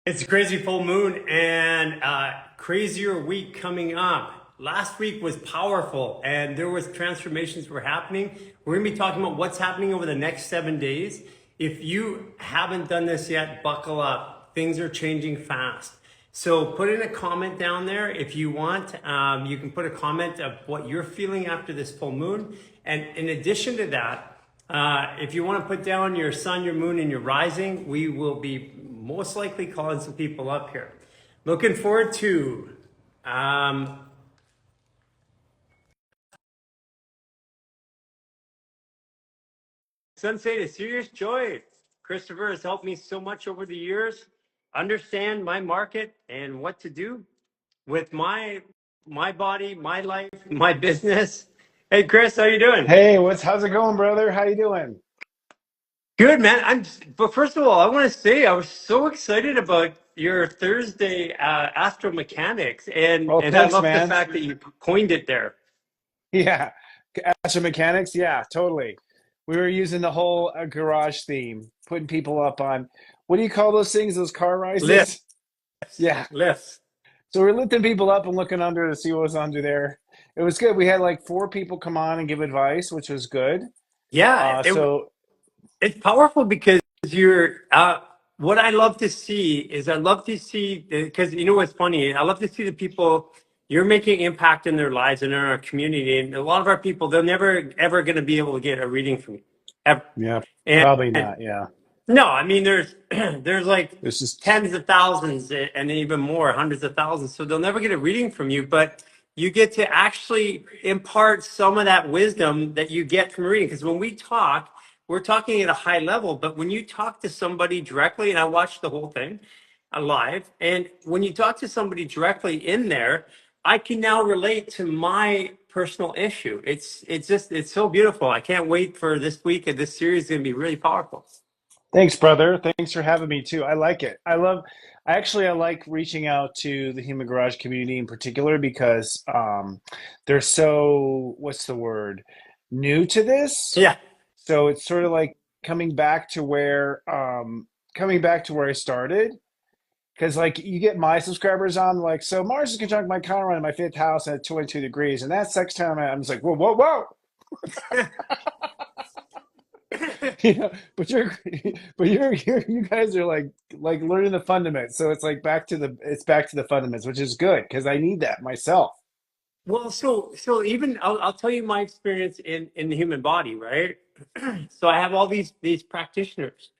It's a crazy full moon and crazier week coming up. Last week was powerful and there was transformations were happening. We're gonna be talking about what's happening over the next 7 days. If you haven't done this yet, buckle up. Things are changing fast. So put in a comment down there if you want. You can put a comment of what you're feeling after this full moon. And in addition to that, if you want to put down your sun, your moon, and your rising, we will be most likely calling some people up here. Looking forward to Sensei, a serious joy. Christopher has helped me so much over the years, understand my market and what to do with my body, my life, my business. Hey Chris, how you doing? Hey, how's it going, brother? How you doing? Good, man. But first of all, I want to say I was so excited about your Thursday astromechanics, and Oh, and I thanks, love the man. fact that you coined it there. Yeah, Astro Mechanics. Yeah, totally. We were using the whole garage theme, putting people up on what do you call those things? Those car Lifts, rises? Yeah. lifts. So we're lifting people up and looking under to see what was under there. It was good. We had like four people come on and give advice, which was good. Yeah, Uh, so it's powerful because you're. What I love to see is I love to see because you know what's funny. I love to see the people you're making impact in their lives and in our community. And a lot of our people, they're never ever going to be able to get a reading from you, ever. yeah, And probably not. Yeah, no, I mean there's like it's just tens of thousands and even more, hundreds of thousands. So they'll never get a reading from you, but you get to actually impart some of that wisdom that you get from reading. Because when we talk, we're talking at a high level, but when you talk to somebody directly, and I watched the whole thing live, and when you talk to somebody directly in there, I can now relate to my personal issue. It's so beautiful. I can't wait for this week, and this series is going to be really powerful. thanks, brother. Thanks for having me too. I like it. I like reaching out to the Human Garage community in particular because they're so, what's the word, new to this. Yeah. So it's sort of like coming back to coming back to where I started. Because like you get my subscribers on like, so Mars is conjunct my Chiron in my fifth house at 22 degrees, and that sextile, I'm just like, whoa, whoa, whoa. You know, you guys are like learning the fundamentals. So it's like back to the fundamentals, which is good because I need that myself. Well, so even I'll tell you my experience in the human body, right? So I have all these practitioners.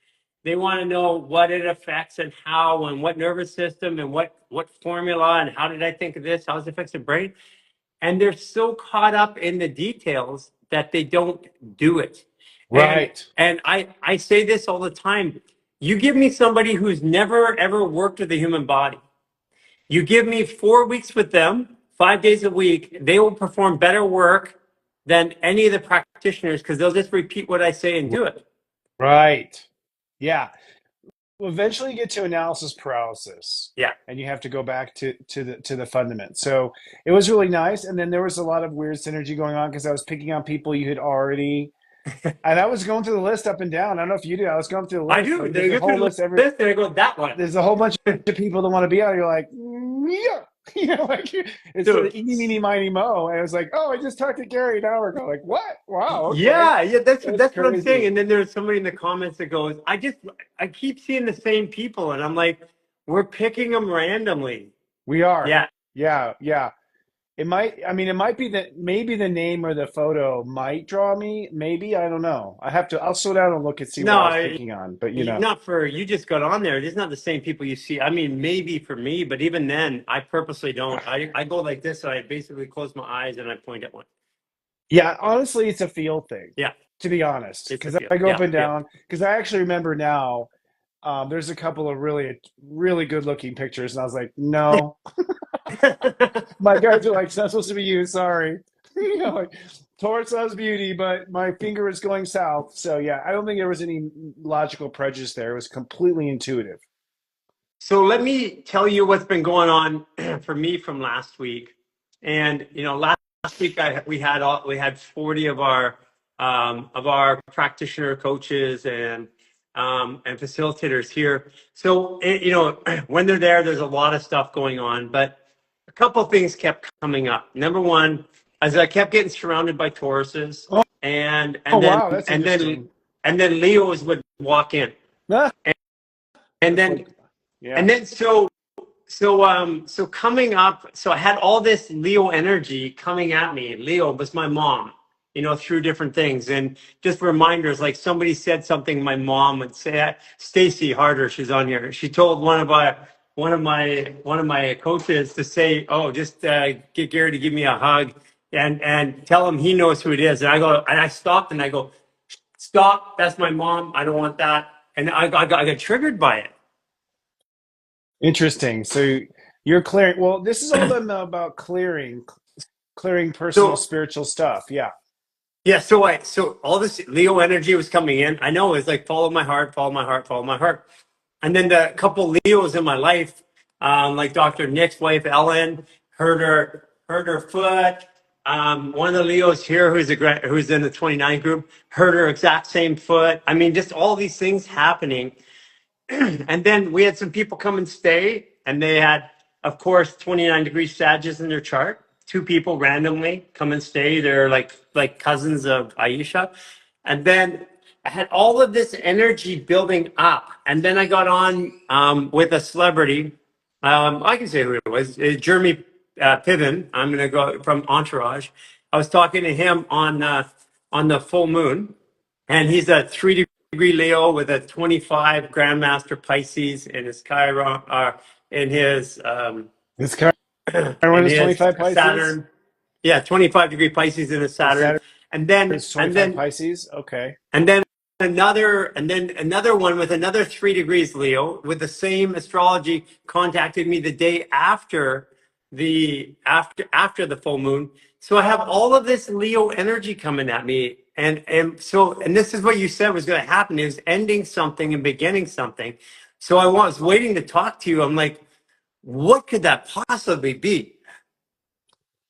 They want to know what it affects and how and what nervous system and what formula and how did I think of this? How does it affect the brain? And they're so caught up in the details that they don't do it. And Right. and I say this all the time. You give me somebody who's never ever worked with the human body. You give me 4 weeks with them, 5 days a week, they will perform better work than any of the practitioners because they'll just repeat what I say and do it. Right. Yeah. Well, eventually you get to analysis paralysis Yeah. and you have to go back to the fundament. So it was really nice. And then there was a lot of weird synergy going on because I was picking on people you had already, and I was going through the list up and down. I don't know if you did. I was going through the I list. do. Like there's They a go through whole the list every list and I go, that one. there's a whole bunch of people that want to be out. You're like, yeah. You know, like it's sort So of eeny, meeny, miny, mo. And I was like, oh, I just talked to Gary an hour ago. Like, what? Wow, okay. yeah, That's that's what I'm saying. crazy. And then there's somebody in the comments that goes, I keep seeing the same people, and I'm like, we're picking them randomly. We are. Yeah. Yeah, yeah. It might be that maybe the name or the photo might draw me. Maybe, I don't know. I'll slow down and look and see what I was No, picking on. But not for you just got on there. It's not the same people you see. I mean, maybe for me, but even then, I purposely don't. I go like this. I basically close my eyes and I point at one. yeah, honestly, it's a feel thing, Yeah, to be honest. it's a Because feel. I go up Yeah, and yeah. down. Because I actually remember now, there's a couple of really, really good looking pictures. And I was like, no, my guys are like, it's not supposed to be you. Sorry. You know, like, Taurus loves beauty, but my finger is going south. So yeah, I don't think there was any logical prejudice there. It was completely intuitive. So let me tell you what's been going on for me from last week. And last week we had 40 of our practitioner coaches and and facilitators here. So, when they're there, there's a lot of stuff going on, but a couple of things kept coming up. Number one, as I kept getting surrounded by Tauruses, Oh, and oh and then wow, that's and then interesting. and then Leos would walk in, Ah, and that's then like, yeah, and then so coming up, so I had all this Leo energy coming at me. Leo was my mom, through different things and just reminders. Like somebody said something, my mom would say, Stacy Harder, she's on here. She told one of my coaches to say, "Oh, just get Gary to give me a hug and tell him he knows who it is." And I stopped and I go, "Stop! That's my mom. I don't want that." And I got triggered by it. interesting. So you're clearing. Well, this is all done about clearing personal So spiritual stuff. Yeah. yeah, so all this Leo energy was coming in. I know it's like follow my heart, follow my heart, follow my heart. And then the couple Leos in my life, like Dr. Nick's wife Ellen, hurt her foot. One of the Leos here who's in the 29 group hurt her exact same foot. I mean, just all these things happening. And then we had some people come and stay, and they had, of course, 29 degree Sages in their chart. Two people randomly come and stay. They're like cousins of Aisha. And then I had all of this energy building up. And then I got on with a celebrity. I can say who it was. Jeremy Piven. I'm going to go from Entourage. I was talking to him on the full moon, and he's a 3 degree Leo with a 25 Grandmaster Pisces in his Chiron, in his This Chiron in is his 25 Pisces. Saturn. Yeah, 25 degree Pisces in his The Saturn, Saturn and then is and 25 then Pisces. Okay. and then another one with another 3 degrees Leo with the same astrology contacted me the day after the full moon. So I have all of this Leo energy coming at me. And this is what you said was going to happen, is ending something and beginning something. So I was waiting to talk to you. I'm like, what could that possibly be?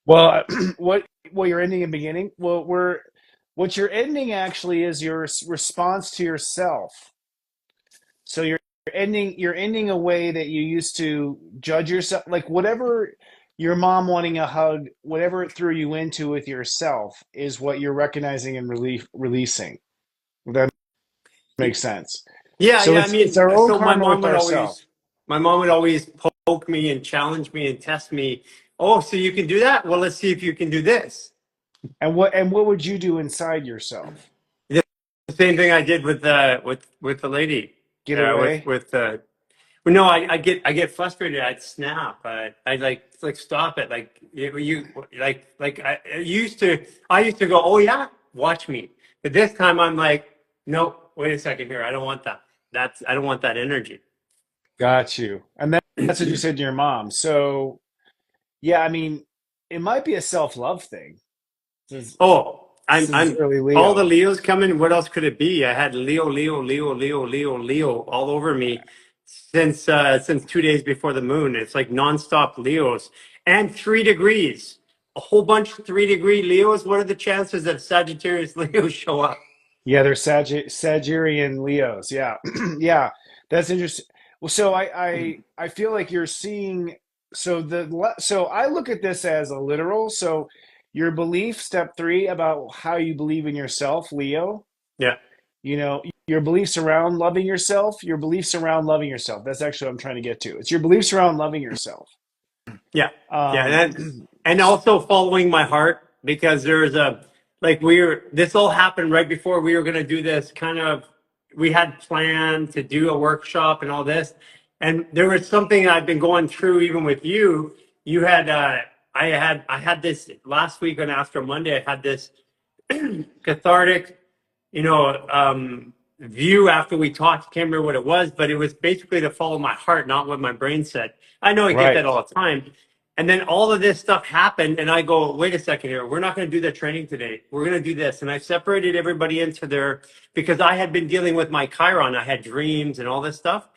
Well, what you're ending and beginning? Well, what you're ending actually is your response to yourself. So you're ending a way that you used to judge yourself, like whatever your mom wanting a hug, whatever it threw you into with yourself is what you're recognizing and releasing. If that makes sense. Yeah, So yeah. I it's mean, our own so karma with ourselves. my mom would always poke me and challenge me and test me. Oh, so you can do that? Well, let's see if you can do this. And what would you do inside yourself? The same thing I did with the lady. Get With away? well, no, I get frustrated. I'd snap. I like stop it. Like you like I used to go. Oh yeah, watch me. But this time I'm like, no, wait a second here. I don't want that. I don't want that energy. Got you. And that's what you said to your mom. So yeah, I mean, it might be a self-love thing. This is, Oh, this I'm is I'm early all the Leo. Leos coming. What else could it be? I had Leo, Leo, Leo, Leo, Leo, Leo all over me since 2 days before the moon. It's like nonstop Leos and 3 degrees. A whole bunch of 3 degree Leos. What are the chances that Sagittarius Leos show up? Yeah, they're Sagittarian Leos. Yeah. Yeah, that's interesting. Well, so I feel like you're seeing so I look at this as a literal. So your belief, step three, about how you believe in yourself, Leo, Yeah, your beliefs around loving yourself, your beliefs around loving yourself. That's actually what I'm trying to get to. It's your beliefs around loving yourself. yeah, yeah. Um, And also following my heart, because there's this all happened right before we were going to do this kind of, we had planned to do a workshop and all this. And there was something I've been going through even with you. You had, I had this last week on Astro Monday. I had this cathartic, view after we talked. I can't remember what it was, but it was basically to follow my heart, not what my brain said. I know I get that right. all the time. And then all of this stuff happened, and I go, wait a second here. We're not going to do that training today. We're going to do this. And I separated everybody into because I had been dealing with my Chiron. I had dreams and all this stuff.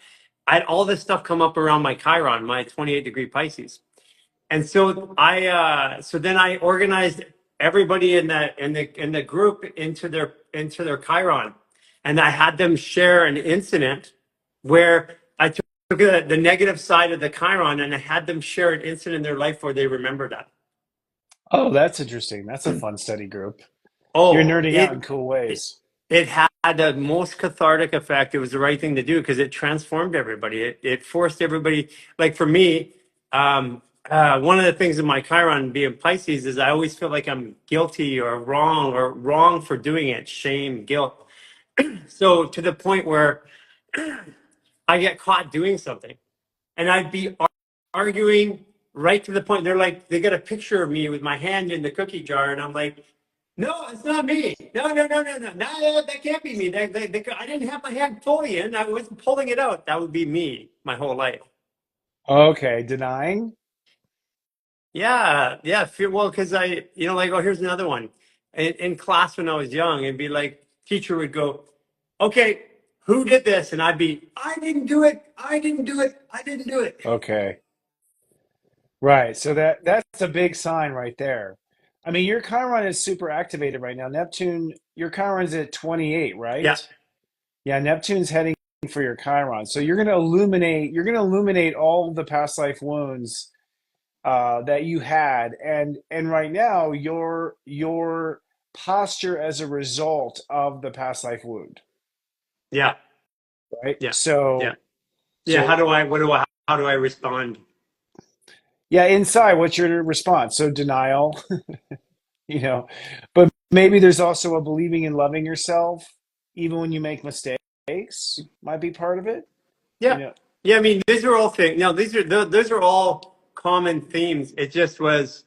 I had all this stuff come up around my Chiron, my 28 degree Pisces. And so then I organized everybody in the group into their Chiron. and I had them share an incident where I took the negative side of the Chiron and I had them share an incident in their life where they remembered that. Oh, that's interesting. That's a fun study group. You're Oh, nerding out in cool it ways. it had the most cathartic effect. It was the right thing to do because it transformed everybody. It forced everybody. Like for me, one of the things in my Chiron being Pisces is I always feel like I'm guilty or wrong for doing it. Shame, guilt. So to the point where I get caught doing something, and I'd be arguing right to the point. They're like, they got a picture of me with my hand in the cookie jar, and I'm like, no, it's not me. No, no, no, no, no, no, that can't be me. I didn't have my hand fully in. I wasn't pulling it out. That would be me my whole life. Okay, denying. Yeah, yeah. Well, because like, oh, here's another one. In class when I was young, it'd be like, teacher would go, okay, who did this? And I'd be, I didn't do it. I didn't do it. I didn't do it. Okay. Right. So that's a big sign right there. I mean, your Chiron is super activated right now. Neptune, your Chiron's at 28, right? Yeah, Yeah, Neptune's heading for your Chiron. So you're going to illuminate all the past life wounds that you had, and right now your posture as a result of the past life wound, yeah, right? yeah, yeah, So yeah. so How do I respond? yeah, inside, what's your response? So denial, you know, but maybe there's also a believing in loving yourself, even when you make mistakes, might be part of it, you Yeah. know. Yeah, I mean, these are all things. No, those are all common themes. It just was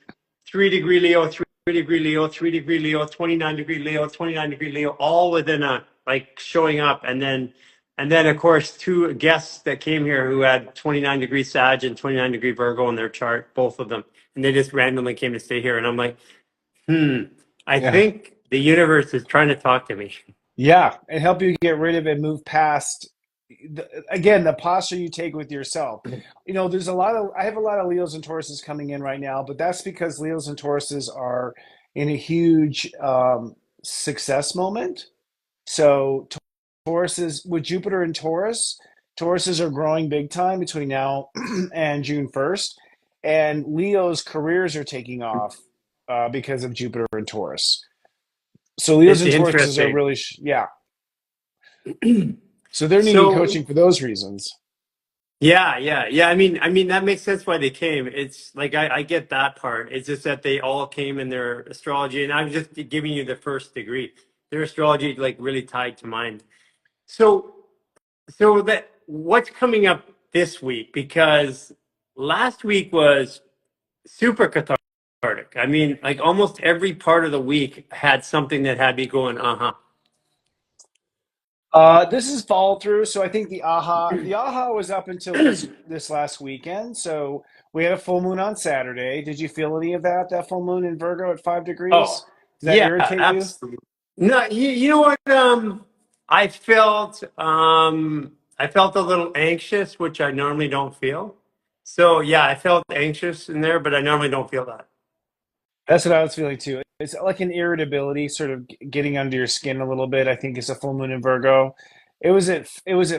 3-degree Leo, 3-degree Leo, 3-degree Leo, 29-degree Leo, 29-degree Leo, all within a like showing up, and then of course two guests that came here who had 29-degree Sag and 29-degree Virgo in their chart, both of them, and they just randomly came to stay here, and I'm like, I Yeah. think the universe is trying to talk to me. Yeah, and help you get rid of it, move past. Again, the posture you take with yourself. I have a lot of Leos and Tauruses coming in right now, but that's because Leos and Tauruses are in a huge success moment. So Tauruses with Jupiter and Taurus, Tauruses are growing big time between now and June 1st, and Leo's careers are taking off because of Jupiter and Taurus. So Leos It's and Tauruses are interesting. really, yeah. So they're needing So coaching for those reasons. yeah, yeah, yeah. I mean that makes sense why they came. It's like I get that part. It's just that they all came in their astrology, and I'm just giving you the first degree. Their astrology like really tied to mine. So that what's coming up this week? Because last week was super cathartic. I mean, like almost every part of the week had something that had me going, uh-huh. This is follow through. So I think the aha was up until this last weekend. So we had a full moon on Saturday. Did you feel any of that? That full moon in Virgo at 5 degrees? Oh, Did that yeah, irritate you? absolutely. No, you know what? I felt a little anxious, which I normally don't feel. So yeah, I felt anxious in there, but I normally don't feel that. That's what I was feeling too. It's like an irritability, sort of getting under your skin a little bit. I think it's a full moon in Virgo. It was at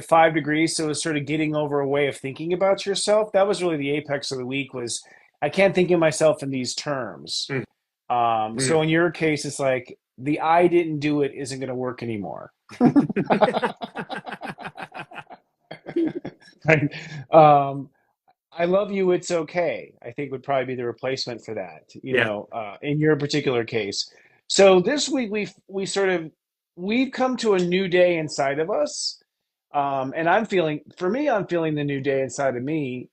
5 degrees, so it was sort of getting over a way of thinking about yourself. That was really the apex of the week. Was I can't think of myself in these terms. Mm, So mm. in your case, it's like the I didn't do it isn't going to work anymore. Right? Um, I love you. It's okay. I think would probably be the replacement for that. Yeah, In your particular case. So this week we've come to a new day inside of us, and I'm feeling the new day inside of me.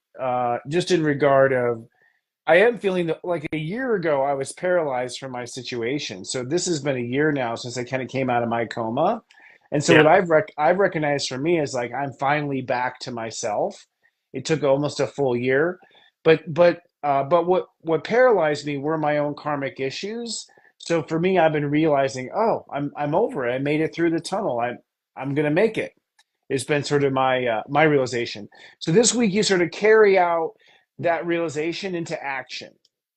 Just in regard of, I am feeling that like a year ago I was paralyzed from my situation. So this has been a year now since I kind of came out of my coma, and so what yeah, I've recognized for me is like I'm finally back to myself. It took almost a full year, but what paralyzed me were my own karmic issues. So for me, I've been realizing, oh, I'm over it. I made it through the tunnel. I'm gonna make it. It's been sort of my realization. So this week you sort of carry out that realization into action.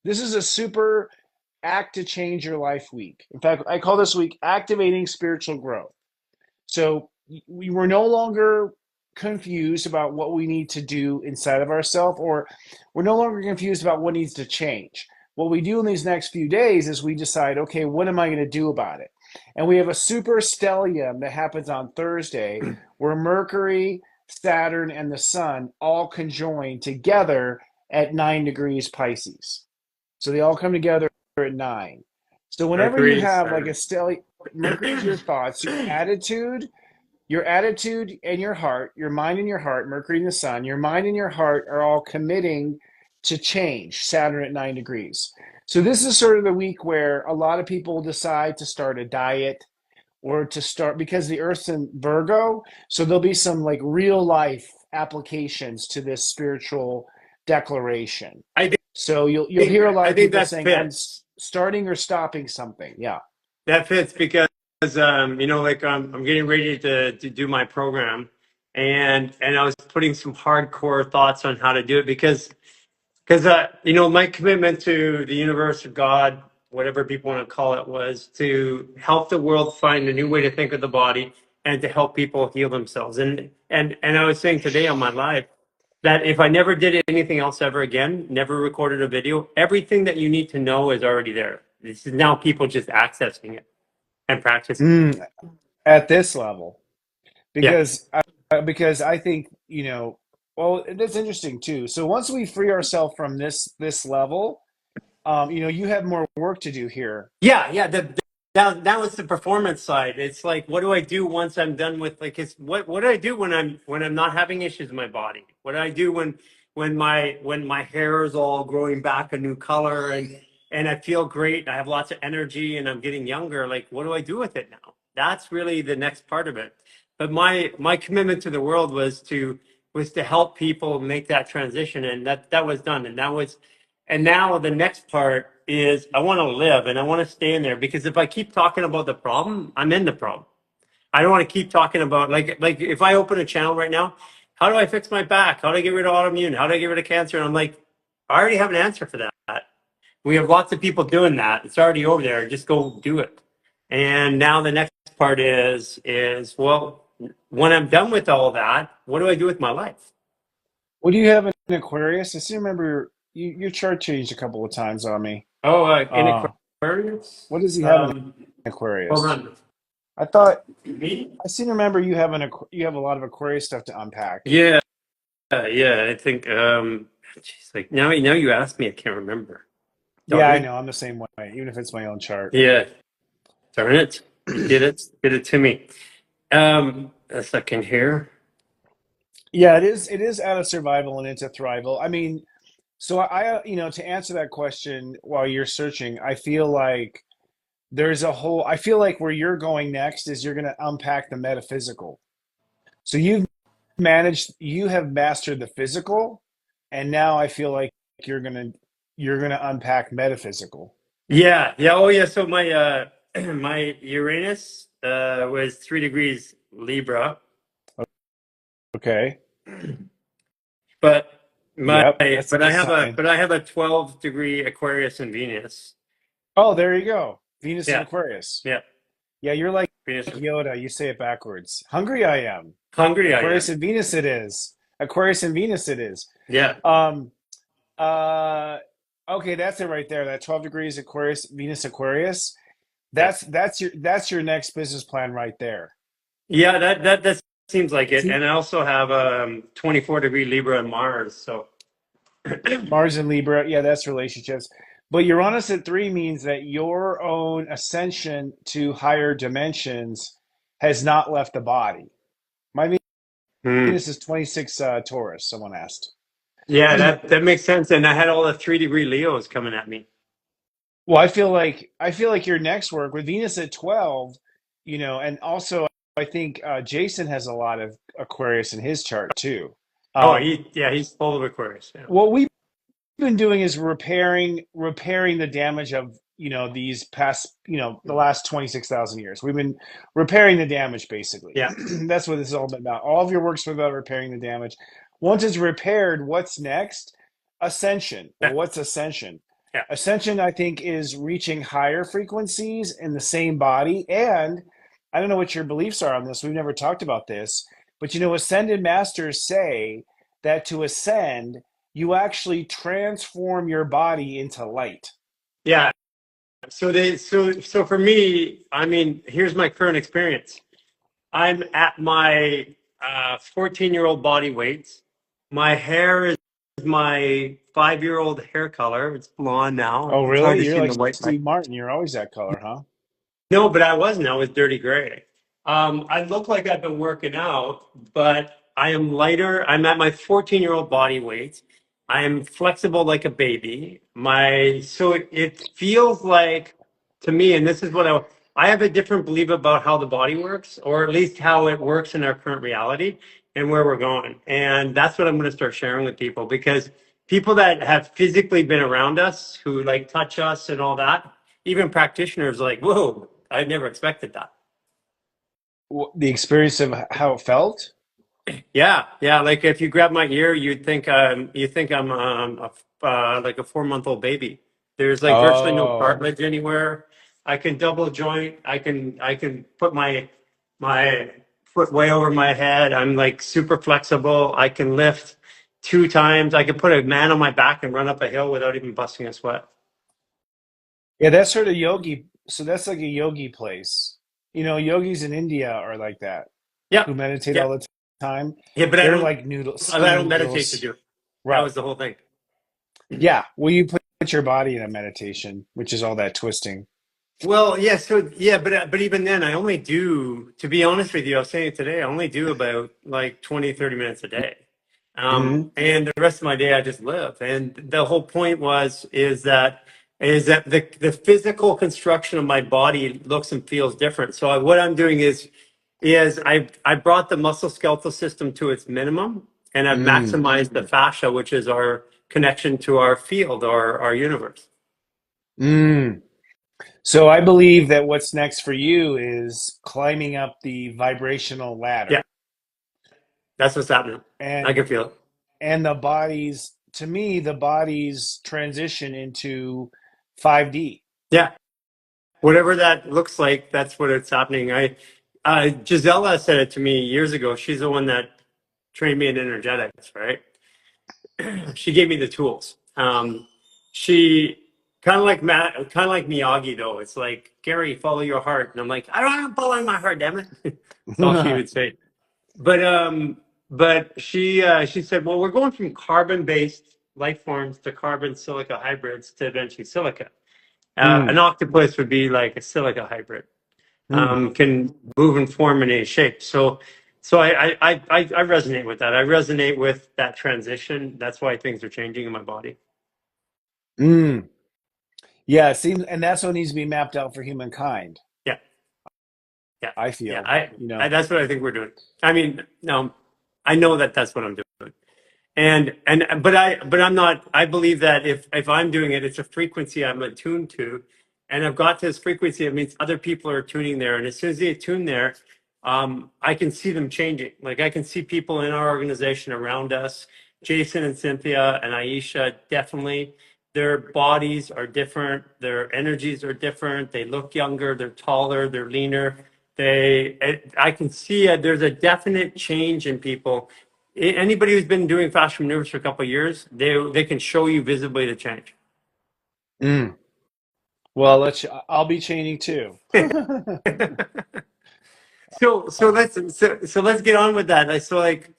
This is a super act to change your life week. In fact, I call this week activating spiritual growth. So we were no longer confused about what we need to do inside of ourselves, or we're no longer confused about what needs to change. What we do in these next few days is we decide, okay, what am I going to do about it? And we have a super stellium that happens on Thursday where Mercury, Saturn, and the Sun all conjoin together at 9 degrees Pisces. So they all come together at 9. So whenever you Mercury, have like a Saturn. stellium, Mercury's your thoughts, your attitude and your heart, your mind and your heart, Mercury and the Sun, your mind and your heart are all committing to change, Saturn at 9 degrees. So this is sort of the week where a lot of people decide to start a diet or to start because the Earth's in Virgo. So there'll be some like real life applications to this spiritual declaration. I So you'll hear a lot I of think people that saying, I'm fits. starting or stopping something. Yeah. That fits because like I'm getting ready to do my program, and I was putting some hardcore thoughts on how to do it because my commitment to the universe or God, whatever people want to call it, was to help the world find a new way to think of the body and to help people heal themselves. And I was saying today on my live that if I never did anything else ever again, never recorded a video, everything that you need to know is already there. This is now people just accessing it and practicing. Mm, at this level. Yeah. Because I think well, that's interesting too. So once we free ourselves from this level, you have more work to do here. Yeah. That was the performance side. It's like, what do I do once I'm done with like? It's what do I do when I'm not having issues in my body? What do I do when my hair is all growing back a new color and I feel great and I have lots of energy and I'm getting younger? Like, what do I do with it now? That's really the next part of it. But my commitment to the world was to help people make that transition, and that was done, and now the next part is I want to live and I want to stay in there because if I keep talking about the problem, I'm in the problem. I don't want to keep talking about like if I open a channel right now, how do I fix my back? How do I get rid of autoimmune? How do I get rid of cancer? And I'm like, I already have an answer for that. We have lots of people doing that. It's already over there. Just go do it. And now the next part is well, when I'm done with all that, what do I do with my life? What do you have in Aquarius? I still remember your chart changed a couple of times on me. Oh, in Uh, Aquarius. what does he have in Um, Hold Aquarius? on. I thought Me? I seem to remember you have a lot of Aquarius stuff to unpack. Yeah, yeah. I think. Geez, like now you asked me, I can't remember. Yeah, Darn I it. know. I'm the same way, even if it's my own chart. Yeah, darn it. You did it. Did it to me. A second here. Yeah, it is. It is out of survival and into thrival. I mean, so to answer that question while you're searching, I feel like I feel like where you're going next is you're going to unpack the metaphysical. So you have mastered the physical, and now I feel like you're going to you're going to unpack metaphysical. Yeah, yeah. Oh, yeah. So my my Uranus was 3 degrees Libra, Okay. but my Yep, that's a but I good have a sign. but I have a 12-degree Aquarius in Venus. Oh, there you go. Venus and Yeah, Aquarius. yeah. Yeah, you're like Venus. Yoda. You say it backwards. Hungry I am. Hungry I Aquarius am. and Venus it is. Aquarius and Venus it is. Yeah. Um, uh, okay, that's it right there. That 12 degrees Aquarius, Venus Aquarius. Yeah. That's your next business plan right there. Yeah, that seems like it. See, And I also have 24-degree Libra and Mars. So Mars and Libra, yeah, that's relationships. But Uranus at 3 means that your own ascension to higher dimensions has not left the body. My Hmm. Venus is 26 Taurus, someone asked. Yeah, that makes sense. And I had all the 3-degree Leos coming at me. Well, I feel like your next work with Venus at 12, and also I think Jason has a lot of Aquarius in his chart too. Oh, Um, he's full of Aquarius. Yeah. what we've been doing is repairing the damage of these past the last 26,000 years. We've been repairing the damage basically. Yeah. That's what this is all about. All of your work's about repairing the damage. Once it's repaired, what's next? Ascension. Well, Yeah. what's ascension? Yeah. Ascension, I think, is reaching higher frequencies in the same body and I don't know what your beliefs are on this. We've never talked about this, but ascended masters say that to ascend, you actually transform your body into light. Yeah. So for me, I mean, here's my current experience. I'm at my 14-year-old body weight. My hair is my 5-year-old hair color. It's blonde now. Oh, It's hard really? to You're see in the like white light. Steve Martin. You're always that color, huh? No, but I wasn't. I was dirty gray. I look like I've been working out, but I am lighter. I'm at my 14-year-old body weight. I am flexible like a baby. It feels like to me, and this is what I have a different belief about how the body works, or at least how it works in our current reality and where we're going. And that's what I'm going to start sharing with people because people that have physically been around us, who like touch us and all that, even practitioners like, whoa, I never expected that. The experience of how it felt? Yeah, yeah. Like if you grab my ear, you think I'm like a 4-month old baby. There's like virtually no Oh, cartilage anywhere. I can double joint. I can put my foot way over my head. I'm like super flexible. I can lift 2 times. I can put a man on my back and run up a hill without even busting a sweat. yeah, that's sort of yogi. So that's like a yogi place. Yogis in India are like that, Yeah, who meditate yeah, all the time. yeah. But They're like noodles, I skinny don't meditate to noodles. do it. That Right. was the whole thing. Yeah. Well, you put your body in a meditation, which is all that twisting. Well, yeah, so yeah, but even then, I only do, to be honest with you, I was saying it today, I only do about like 20, 30 minutes a day. Mm-hmm. And the rest of my day I just live. And the whole point is that the physical construction of my body looks and feels different. So what I'm doing is I brought the muscle skeletal system to its minimum, and I've Mm. maximized the fascia, which is our connection to our field, our universe. Mm. So I believe that what's next for you is climbing up the vibrational Yeah, ladder that's what's happening. I and can feel it. the body's to me the body's transition into 5D. Yeah, whatever that looks like, that's what it's happening. Gisela said it to me years ago. She's the one that trained me in energetics, right? She gave me the tools. She kind of like Miyagi though. It's like, Gary, follow your heart, and I'm like, I don't want to follow my heart, damn it. That's all she would say. But she said, well, we're going from carbon-based life forms to carbon silica hybrids to eventually silica. An Mm. octopus would be like a silica hybrid, Mm. can move and form in any shape. So I resonate with that. I resonate with that transition. That's why things are changing in my body. Mm. Yeah, it seems, and that's what needs to be mapped out for humankind. Yeah, yeah, I yeah. feel, That's what I think we're doing. I mean, no, I know that that's what I'm doing. But I'm not. I believe that if I'm doing it, it's a frequency I'm attuned to, and I've got this frequency. It means other people are tuning there, and as soon as they attune there, I can see them changing. Like I can see people in our organization around us, Jason and Cynthia and Aisha, definitely. Their bodies are different. Their energies are different. They look younger. They're taller. They're leaner. I can see there's a definite change in people. Anybody who's been doing fashion maneuvers for a couple of years, they can show you visibly the change. mm. Well, I'll be chaining too. So let's get on with that. Like,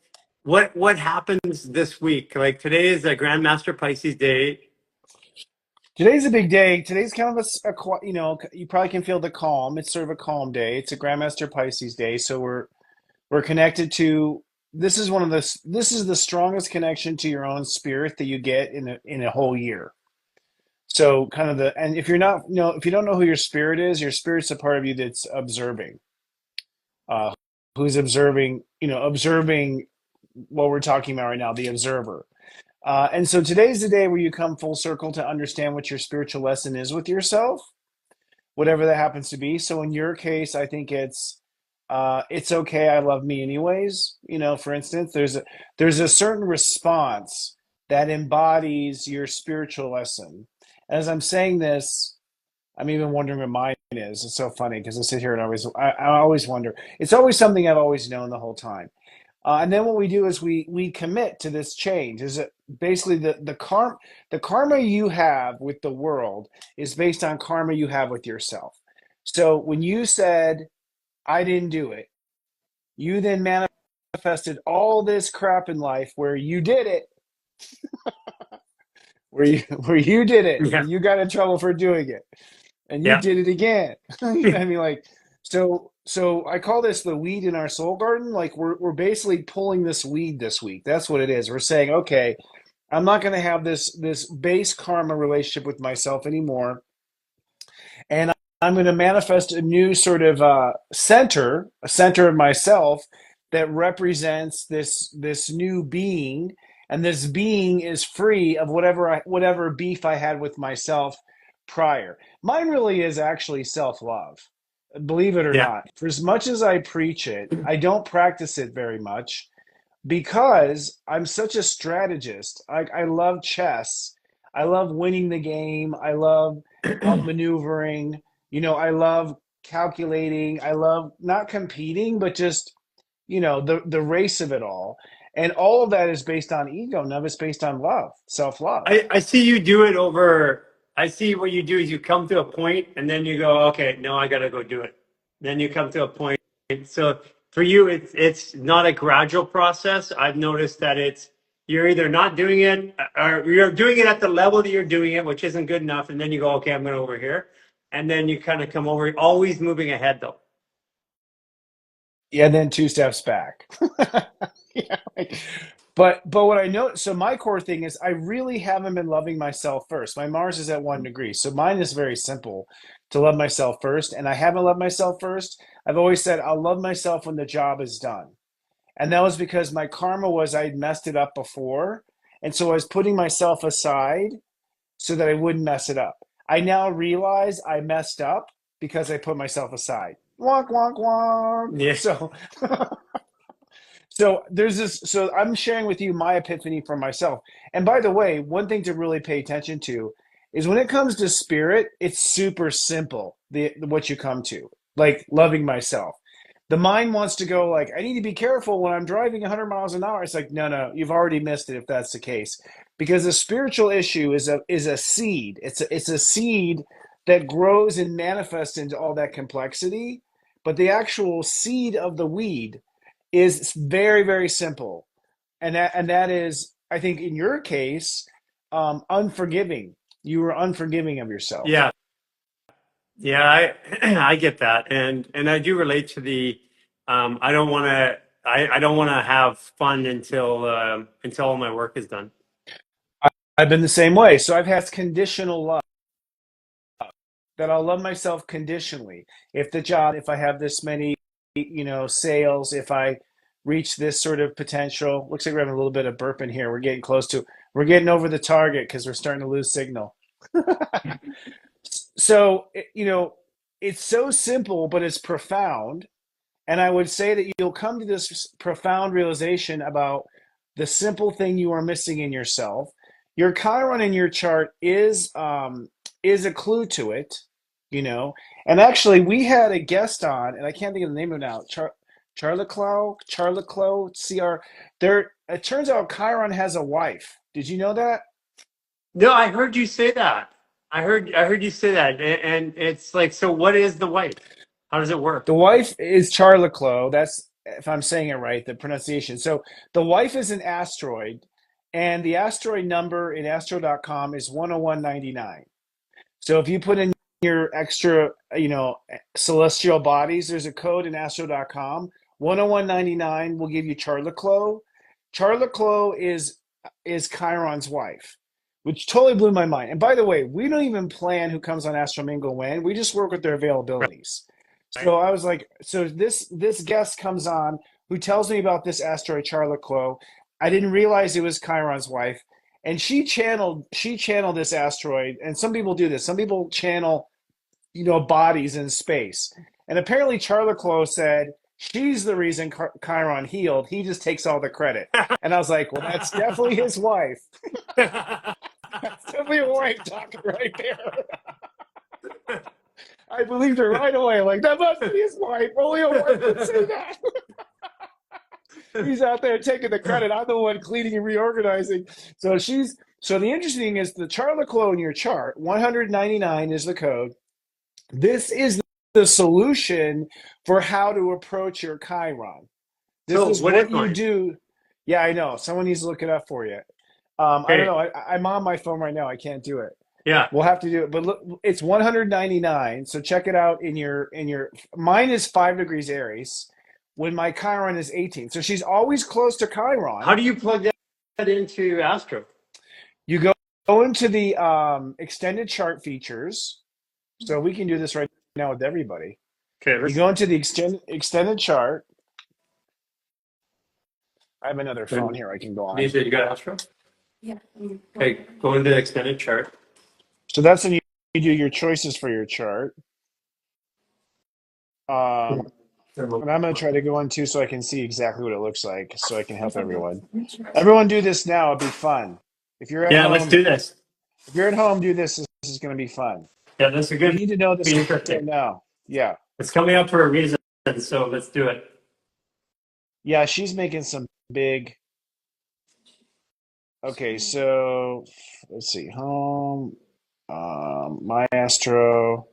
what happens this week? Like today is a Grandmaster Pisces day. Today's a big day. Today's kind of you probably can feel the calm. It's sort of a calm day. It's a Grandmaster Pisces day, so we're connected to. This is the strongest connection to your own spirit that you get in a whole year. So kind of and if you're not, if you don't know who your spirit's a part of you that's observing, uh, who's observing what we're talking about right now, the observer. And so today's the day where you come full circle to understand what your spiritual lesson is with yourself, whatever that happens to be. So in your case, I think it's okay. I love me anyways. For instance, there's a certain response that embodies your spiritual lesson. As I'm saying this, I'm even wondering what mine is. It's so funny because I sit here and I always wonder. It's always something I've always known the whole time. And then what we do is we commit to this change. Is it basically the karma you have with the world is based on karma you have with yourself. So when you said I didn't do it, you then manifested all this crap in life where you did it, where you did it, Yeah. and you got in trouble for doing it, and you Yeah. did it again. You know what I mean? Like, so I call this the weed in our soul garden. Like we're basically pulling this weed this week. That's what it is. We're saying, okay, I'm not going to have this base karma relationship with myself anymore, and I'm going to manifest a new sort of a center of myself that represents this new being, and this being is free of whatever beef I had with myself prior. Mine really is actually self love, believe it or Yeah. not. For as much as I preach it, I don't practice it very much because I'm such a strategist. I love chess. I love winning the game. I love outmaneuvering. I love calculating. I love not competing, but just, the race of it all. And all of that is based on ego. None of it's based on love, self-love. I see you do it over. I see what you do is you come to a point and then you go, okay, no, I got to go do it. Then you come to a point. So for you, it's not a gradual process. I've noticed that you're either not doing it or you're doing it at the level that you're doing it, which isn't good enough. And then you go, okay, I'm going over here. And then you kind of come over, always moving ahead though. Yeah, then two steps back. Yeah, but what I know, so my core thing is I really haven't been loving myself first. My Mars is at 1 degree, so mine is very simple to love myself first, and I haven't loved myself first. I've always said I'll love myself when the job is done, and that was because my karma was I'd messed it up before, and so I was putting myself aside so that I wouldn't mess it up. I now realize I messed up because I put myself aside. Wonk wonk wonk. Yeah. So there's this. So I'm sharing with you my epiphany for myself. And by the way, one thing to really pay attention to is when it comes to spirit, it's super simple. The what you come to, like loving myself. The mind wants to go like, I need to be careful when I'm driving 100 miles an hour. It's like, no, no, you've already missed it if that's the case, because the spiritual issue is a seed. It's a seed that grows and manifests into all that complexity. But the actual seed of the weed is very, very simple. And that is, I think in your case, unforgiving. You were unforgiving of yourself. Yeah. Yeah, I I get that, and I do relate to the I don't want to I don't want to have fun until all my work is done. I've been the same way. So I've had conditional love, that I'll love myself conditionally. If I have this many, sales, if I reach this sort of potential, looks like we're having a little bit of burp in here. We're getting over the target because we're starting to lose signal. So, it's so simple, but it's profound. And I would say that you'll come to this profound realization about the simple thing you are missing in yourself. Your Chiron in your chart is a clue to it, you know. And actually, we had a guest on, and I can't think of the name of it now. Charliclo, CR. There, it turns out Chiron has a wife. Did you know that? No, I heard you say that. I heard you say that, and it's like, so what is the wife? How does it work? The wife is Charliclo. That's, if I'm saying it right, the pronunciation. So the wife is an asteroid, and the asteroid number in astro.com is 10199. So if you put in your extra, celestial bodies, there's a code in astro.com. 10199 will give you Charliclo. Charliclo is Chiron's wife, which totally blew my mind. And by the way, we don't even plan who comes on Astro Mingle when. We just work with their availabilities. Right. So I was like, so this guest comes on who tells me about this asteroid Charliclo. I didn't realize it was Chiron's wife, and she channeled this asteroid. And some people do this. Some people channel, bodies in space. And apparently Charliclo said she's the reason Chiron healed. He just takes all the credit. And I was like, well, that's definitely his wife. That's definitely a wife talking right there. I believed her right away. Like, that must be his wife. Only a wife would say that. He's out there taking the credit. I'm the one cleaning and reorganizing. So the interesting is the Charlotte Clone in your chart, 199 is the code. This is the solution for how to approach your Chiron. This So is what is what you mine? do. Yeah, I know. Someone needs to look it up for you. I don't Okay. know. I'm on my phone right now. I can't do it. Yeah. We'll have to do it. But look, it's 199. So check it out in your mine is 5 degrees Aries when my Chiron is 18. So she's always close to How Chiron. do you plug that into Astro? You go into the extended chart features. So we can do this right now with everybody. Okay, You let's. go into the extended chart. I have another phone And here I can go on. these you got Astro? Okay, go into the extended chart. So that's when you do your choices for your chart. Um, and I'm going to try to go on too so I can see exactly what it looks like so I can help everyone. Everyone do this now. It'll be fun. If you're at Yeah, let's home, do this. if you're at home, do this. This is going to be fun. Yeah, this is You going to need to know this be right interesting. now. Yeah. It's coming up for a reason, so let's do it. Yeah, she's making some big. Okay, so let's see. Home, my Chart Astro.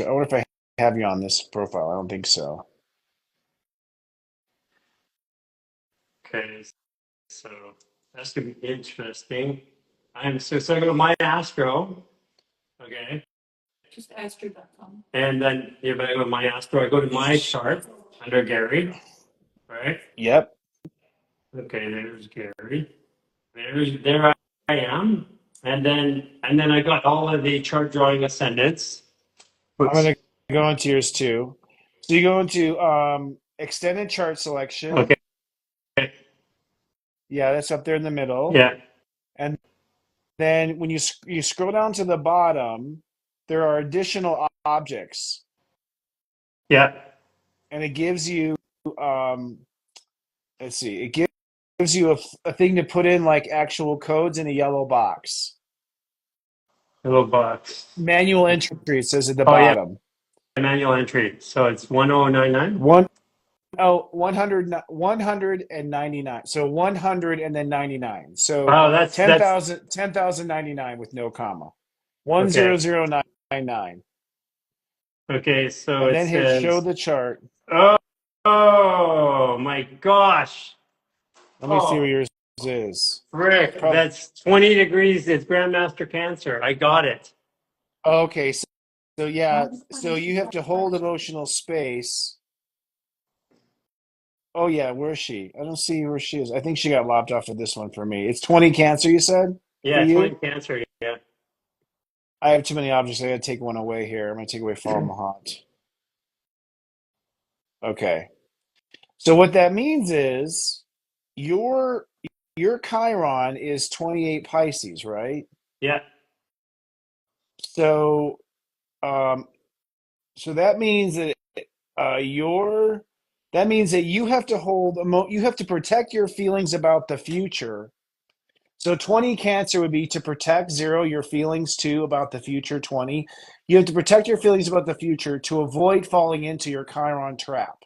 I wonder if I have you on this profile. I don't think so. Okay, so that's going to be interesting. So I go to my Astro. Okay. And then if I go to my Astro, I go to my chart under Gary, right? Yep. Okay, there's Gary. There I am. And then I got all of the chart drawing ascendants. I'm Oops. gonna go into yours too. So you go into extended chart selection. Okay. Yeah, that's up there in the middle. Yeah. And then when you scroll down to the bottom, there are additional objects, Yeah. and it gives you um, let's see, it gives you a thing to put in like actual codes in a yellow box. Little box. Manual entry, it says at the Oh yeah, bottom. manual entry. So it's 1099. One oh 199. So 100 and then 99. So Wow, that's 10,099 with no comma. okay. 100,999. Okay, so And it then hit show says the chart. oh, oh my gosh. Let me see what Oh, yours is. It's frick. probably That's 20 degrees. It's Grandmaster Cancer. I got it. okay. So yeah, so you have to hold emotional space. Oh yeah, where is she? I don't see where she is. I think she got lopped off of this one for me. It's 20 Cancer, you said, for Yeah, 20 you? Cancer. Yeah. I have too many objects. I gotta take one away here. I'm gonna take away Fall Mahat. Okay. So what that means is your your Chiron is 28 Pisces, right? Yeah. So um so that means that your that means that you have to you have to protect your feelings about the future. So 20 Cancer would be to protect, 0 your feelings, 2 about the future, 20. You have to protect your feelings about the future to avoid falling into your Chiron trap.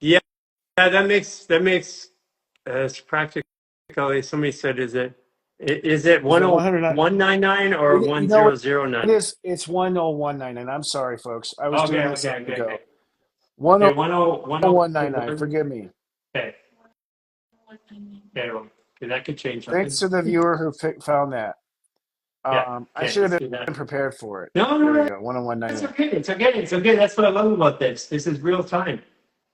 Yeah. That makes it's practically somebody said is it Is it 100? 10199 or You know what it 1009? is? It's 10199. I'm sorry, folks. I was Okay, doing this a okay, minute okay, ago. okay. Okay, 10199. 101. Forgive me. Okay. Okay, well, okay, that could change Thanks something. to the viewer who found that. Yeah. I Okay, should let's have do that. been prepared for it. No, no, There we no. go. That's 10199. okay. It's okay. It's okay. That's what I love about this. This is real time.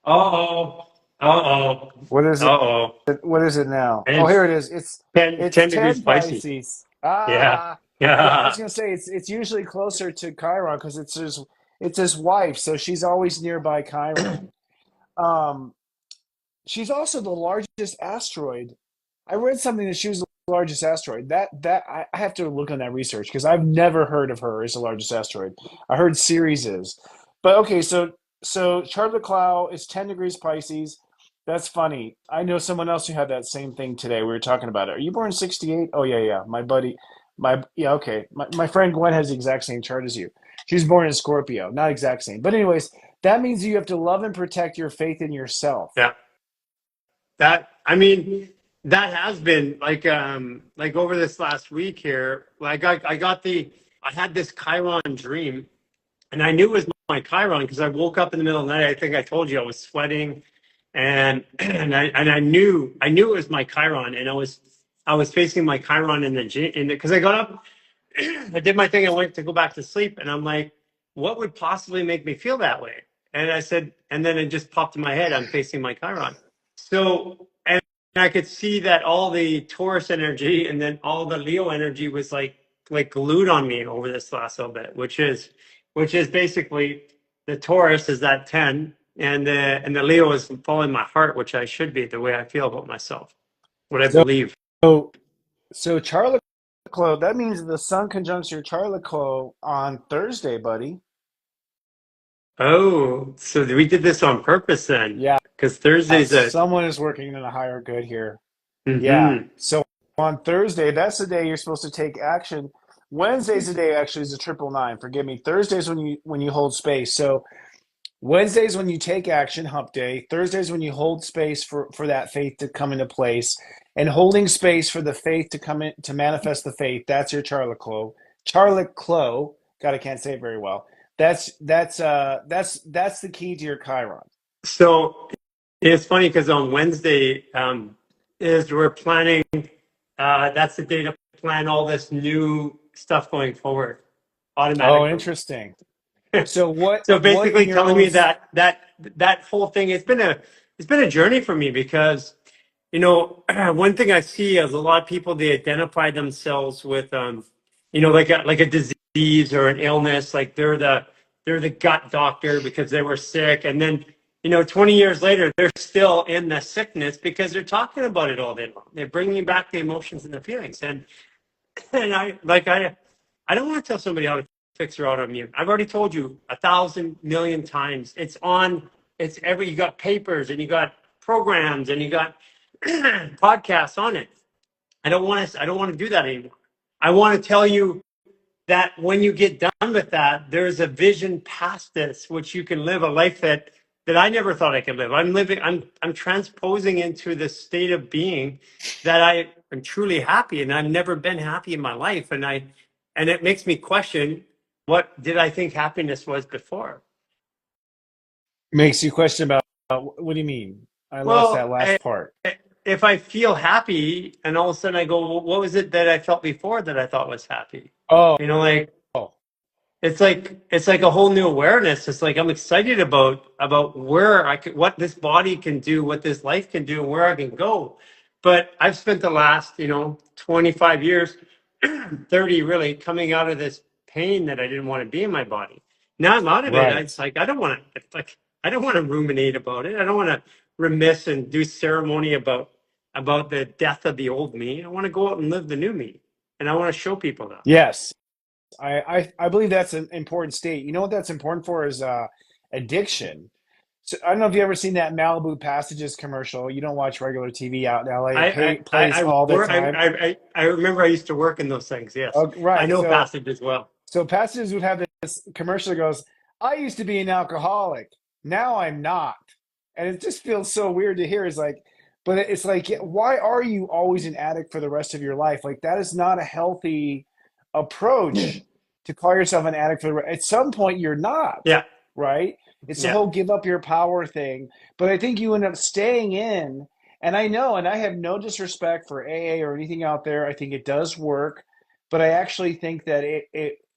Uh-oh. Uh-oh. What is it? Uh-oh. What is it now? And Oh, here it's it is. It's 10, it's 10 degrees 10 spicy. Pisces. Yeah. Yeah, I was Yeah. gonna say it's usually closer to Chiron because it's his wife, so she's always nearby Chiron. Um, she's also the largest asteroid. I read something that she was the largest asteroid. I have to look on that research because I've never heard of her as the largest asteroid. I heard Ceres is, but okay. So Charlotte Cloud is 10 degrees Pisces. That's funny. I know someone else who had that same thing today. We were talking about it. Are you born 68? Oh yeah, yeah. My buddy, my yeah. Okay. My friend Gwen has the exact same chart as you. She was born in Scorpio, not exact same. But anyways, that means you have to love and protect your faith in yourself. Yeah. That, I mean, that has been like over this last week here, like I had this Chiron dream, and I knew it was my Chiron because I woke up in the middle of the night. I think I told you I was sweating, and I knew it was my Chiron, and I was facing my Chiron in the gym, because I got up, I did my thing, I went to go back to sleep, and I'm like, what would possibly make me feel that way? And I said, and then it just popped in my head, I'm facing my Chiron. So, and I could see that all the Taurus energy and then all the Leo energy was like glued on me over this last little bit, which is basically the Taurus is that 10, and the Leo is following my heart, which I should be, the way I feel about myself, what I So, believe. so Charliclo, that means the sun conjuncts your Charliclo on Thursday, buddy. Oh, so we did this on purpose then, Yeah, because Thursday's a. someone is working in a higher good here. Yeah. Hmm. So on Thursday, that's the day you're supposed to take action. Wednesday's the day actually is a 999. Forgive me. Thursday's when you hold space. So Wednesday's when you take action, hump day. Thursday's when you hold space for that faith to come into place. And holding space for the faith to come in to manifest the faith, that's your Charliclo. Charliclo, God, I can't say it very well. That's the key to your Chiron. So it's funny because on Wednesday is we're planning. That's the day to plan all this new stuff going forward Oh, automatically. interesting. So what So what in basically, your telling own me that whole thing, it's been a journey for me because one thing I see is a lot of people, they identify themselves with like a disease or an illness, like they're the gut doctor because they were sick, and then 20 years later they're still in the sickness because they're talking about it all day long. They're bringing back the emotions and the feelings, and I don't want to tell somebody how to fix their autoimmune. I've already told you 1,000 million times. You got papers and you got programs and you got podcasts on it. I don't want to do that anymore. I want to tell you that when you get done with that, there's a vision past this, which you can live a life that I never thought I could live. I'm transposing into the state of being that I am truly happy, and I've never been happy in my life. And it makes me question, what did I think happiness was before? makes you question about what do you mean? I lost that Well, last part. if I feel happy and all of a sudden I go, well, what was it that I felt before that I thought was happy? Oh, Like it's like a whole new awareness. It's like I'm excited about where what this body can do, what this life can do, and where I can go. But I've spent the last 25 years, 30 really, coming out of this pain that I didn't want to be in my body. Now I'm out of it. right. It's like I don't want to ruminate about it. I don't want to remiss and do ceremony about the death of the old me. I want to go out and live the new me, and I want to show people that. Yes. I believe that's an important state. You know what that's important for is addiction. So I don't know if you ever seen that Malibu Passages commercial. You don't watch regular TV out in LA. It I I plays I all the work. time. I remember I used to work in those things. Yes, Oh, I right. know So Passage as well. so Passages would have this commercial that goes, "I used to be an alcoholic. Now I'm not." And it just feels so weird to hear. But it's like, yeah, why are you always an addict for the rest of your life? Like that is not a healthy approach to call yourself an addict at some point you're not, Yeah, right? It's the yeah. whole give up your power thing. But I think you end up staying in, and I know, and I have no disrespect for AA or anything out there. I think it does work, but I actually think that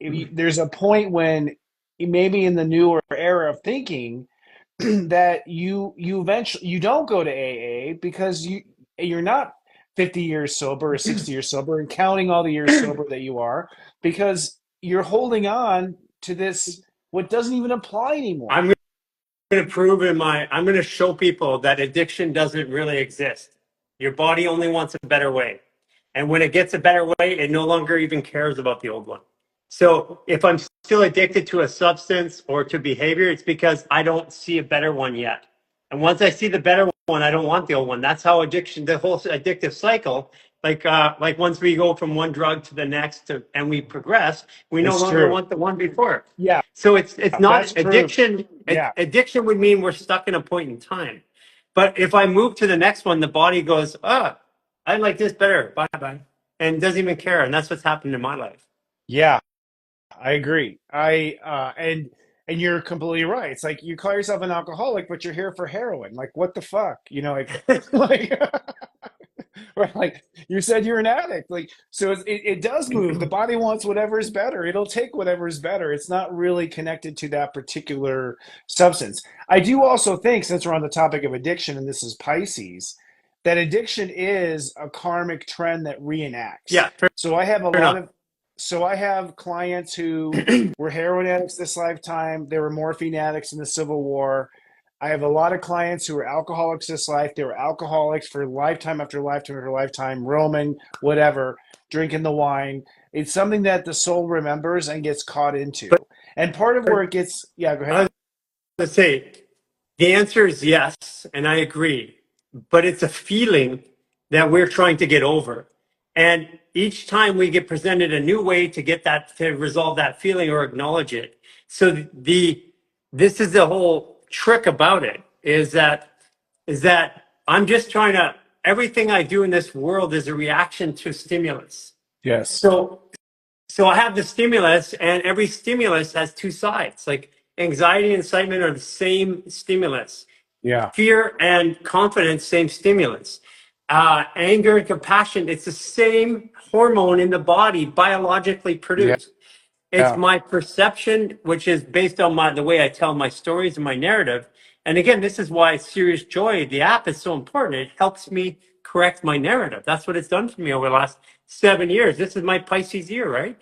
there's a point when maybe in the newer era of thinking that you eventually you don't go to AA because you're not 50 years sober or 60 years sober and counting all the years sober that you are because you're holding on to this what doesn't even apply anymore. I'm going to prove I'm going to show people that addiction doesn't really exist. Your body only wants a better way. And when it gets a better way, it no longer even cares about the old one. So if I'm still addicted to a substance or to behavior, it's because I don't see a better one yet. And once I see the better one, I don't want the old one. That's how addiction, the whole addictive cycle, Like once we go from one drug to the next and we progress, we no It's longer true. want the one before. Yeah, So it's that's not true. addiction. Yeah. Addiction would mean we're stuck in a point in time. But if I move to the next one, the body goes, oh, I like this better. Bye bye. And doesn't even care. And that's what's happened in my life. Yeah, I agree. And you're completely right. It's like you call yourself an alcoholic, but you're here for heroin. Like what the fuck? Like right, like you said you're an addict. Like so it does move. The body wants whatever is better. It'll take whatever is better. It's not really connected to that particular substance. I do also think, since we're on the topic of addiction, and this is Pisces, that addiction is a karmic trend that reenacts. Yeah, fair So I have a lot enough. of so I have clients who were heroin addicts this lifetime. They were morphine addicts in the Civil War. I have a lot of clients who were alcoholics this life. They were alcoholics for lifetime after lifetime after lifetime, Roman, whatever, drinking the wine. It's something that the soul remembers and gets caught into. But And part of where it gets, yeah, go I ahead. was going to say, the answer is yes, and I agree. But it's a feeling that we're trying to get over. And each time we get presented a new way to get that, to resolve that feeling or acknowledge it. So this is the whole trick about it is that I'm just trying to, everything I do in this world is a reaction to stimulus. Yes. So I have the stimulus, and every stimulus has two sides. Like anxiety and excitement are the same stimulus. Yeah. Fear and confidence, same stimulus. Anger and compassion, it's the same hormone in the body, biologically Yeah. produced. It's Yeah. my perception, which is based on the way I tell my stories and my narrative. And again, this is why Serious Joy, the app, is so important. It helps me correct my narrative. That's what it's done for me over the last 7 years. This is my Pisces year, right?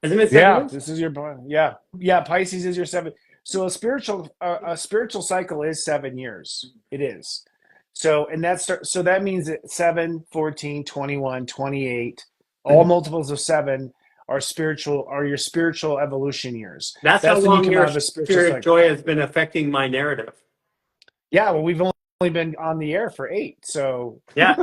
Hasn't it been seven Yeah. years? This is your, yeah. Yeah. Pisces is your seven. So a spiritual cycle is 7 years. It is. So, and so that means that 7, 14, 21, 28, all multiples of seven are your spiritual evolution years. That's how That's when you long come your out of a spiritual Serious cycle. Joy has been affecting my narrative. Yeah, well, we've only been on the air for 8. So, Yeah,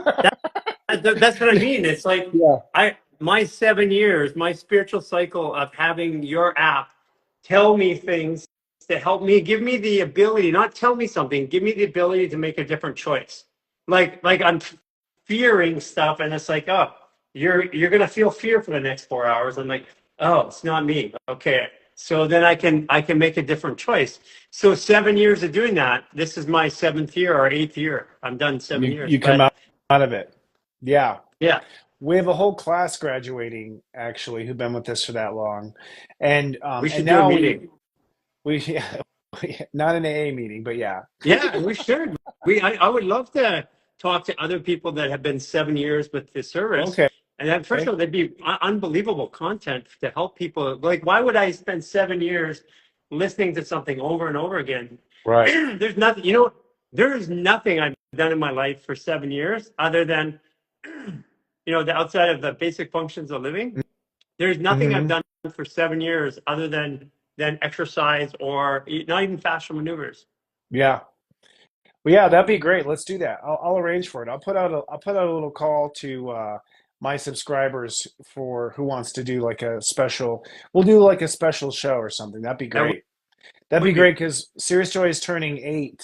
that's what I mean. It's like yeah. my 7 years, my spiritual cycle of having your app tell me things to help me, give me the ability, not tell me something, give me the ability to make a different choice. Like I'm fearing stuff, and it's like, oh, you're gonna feel fear for the next 4 hours. I'm like, oh, it's not me. Okay. So then I can make a different choice. So 7 years of doing that, this is my seventh year or eighth year. I'm done seven You years. you come But out of it. Yeah. yeah, We have a whole class graduating actually who've been with us for that long. we And should do a now meeting. we yeah, not an AA meeting, but yeah. Yeah, we should. I would love to talk to other people that have been 7 years with the service. Okay. And then, first of all, there'd be unbelievable content to help people. Like, why would I spend 7 years listening to something over and over again? Right. There's nothing, there is nothing I've done in my life for 7 years other than, the outside of the basic functions of living. There's nothing I've Hmm. done for 7 years other than exercise or not even fascial maneuvers. Yeah. Well, yeah, that'd be great. Let's do that. I'll arrange for it. I'll put out a little call to my subscribers for who wants to do like a special. We'll do like a special show or something. That'd be That great. That'd be would be. great because Serious Joy is turning 8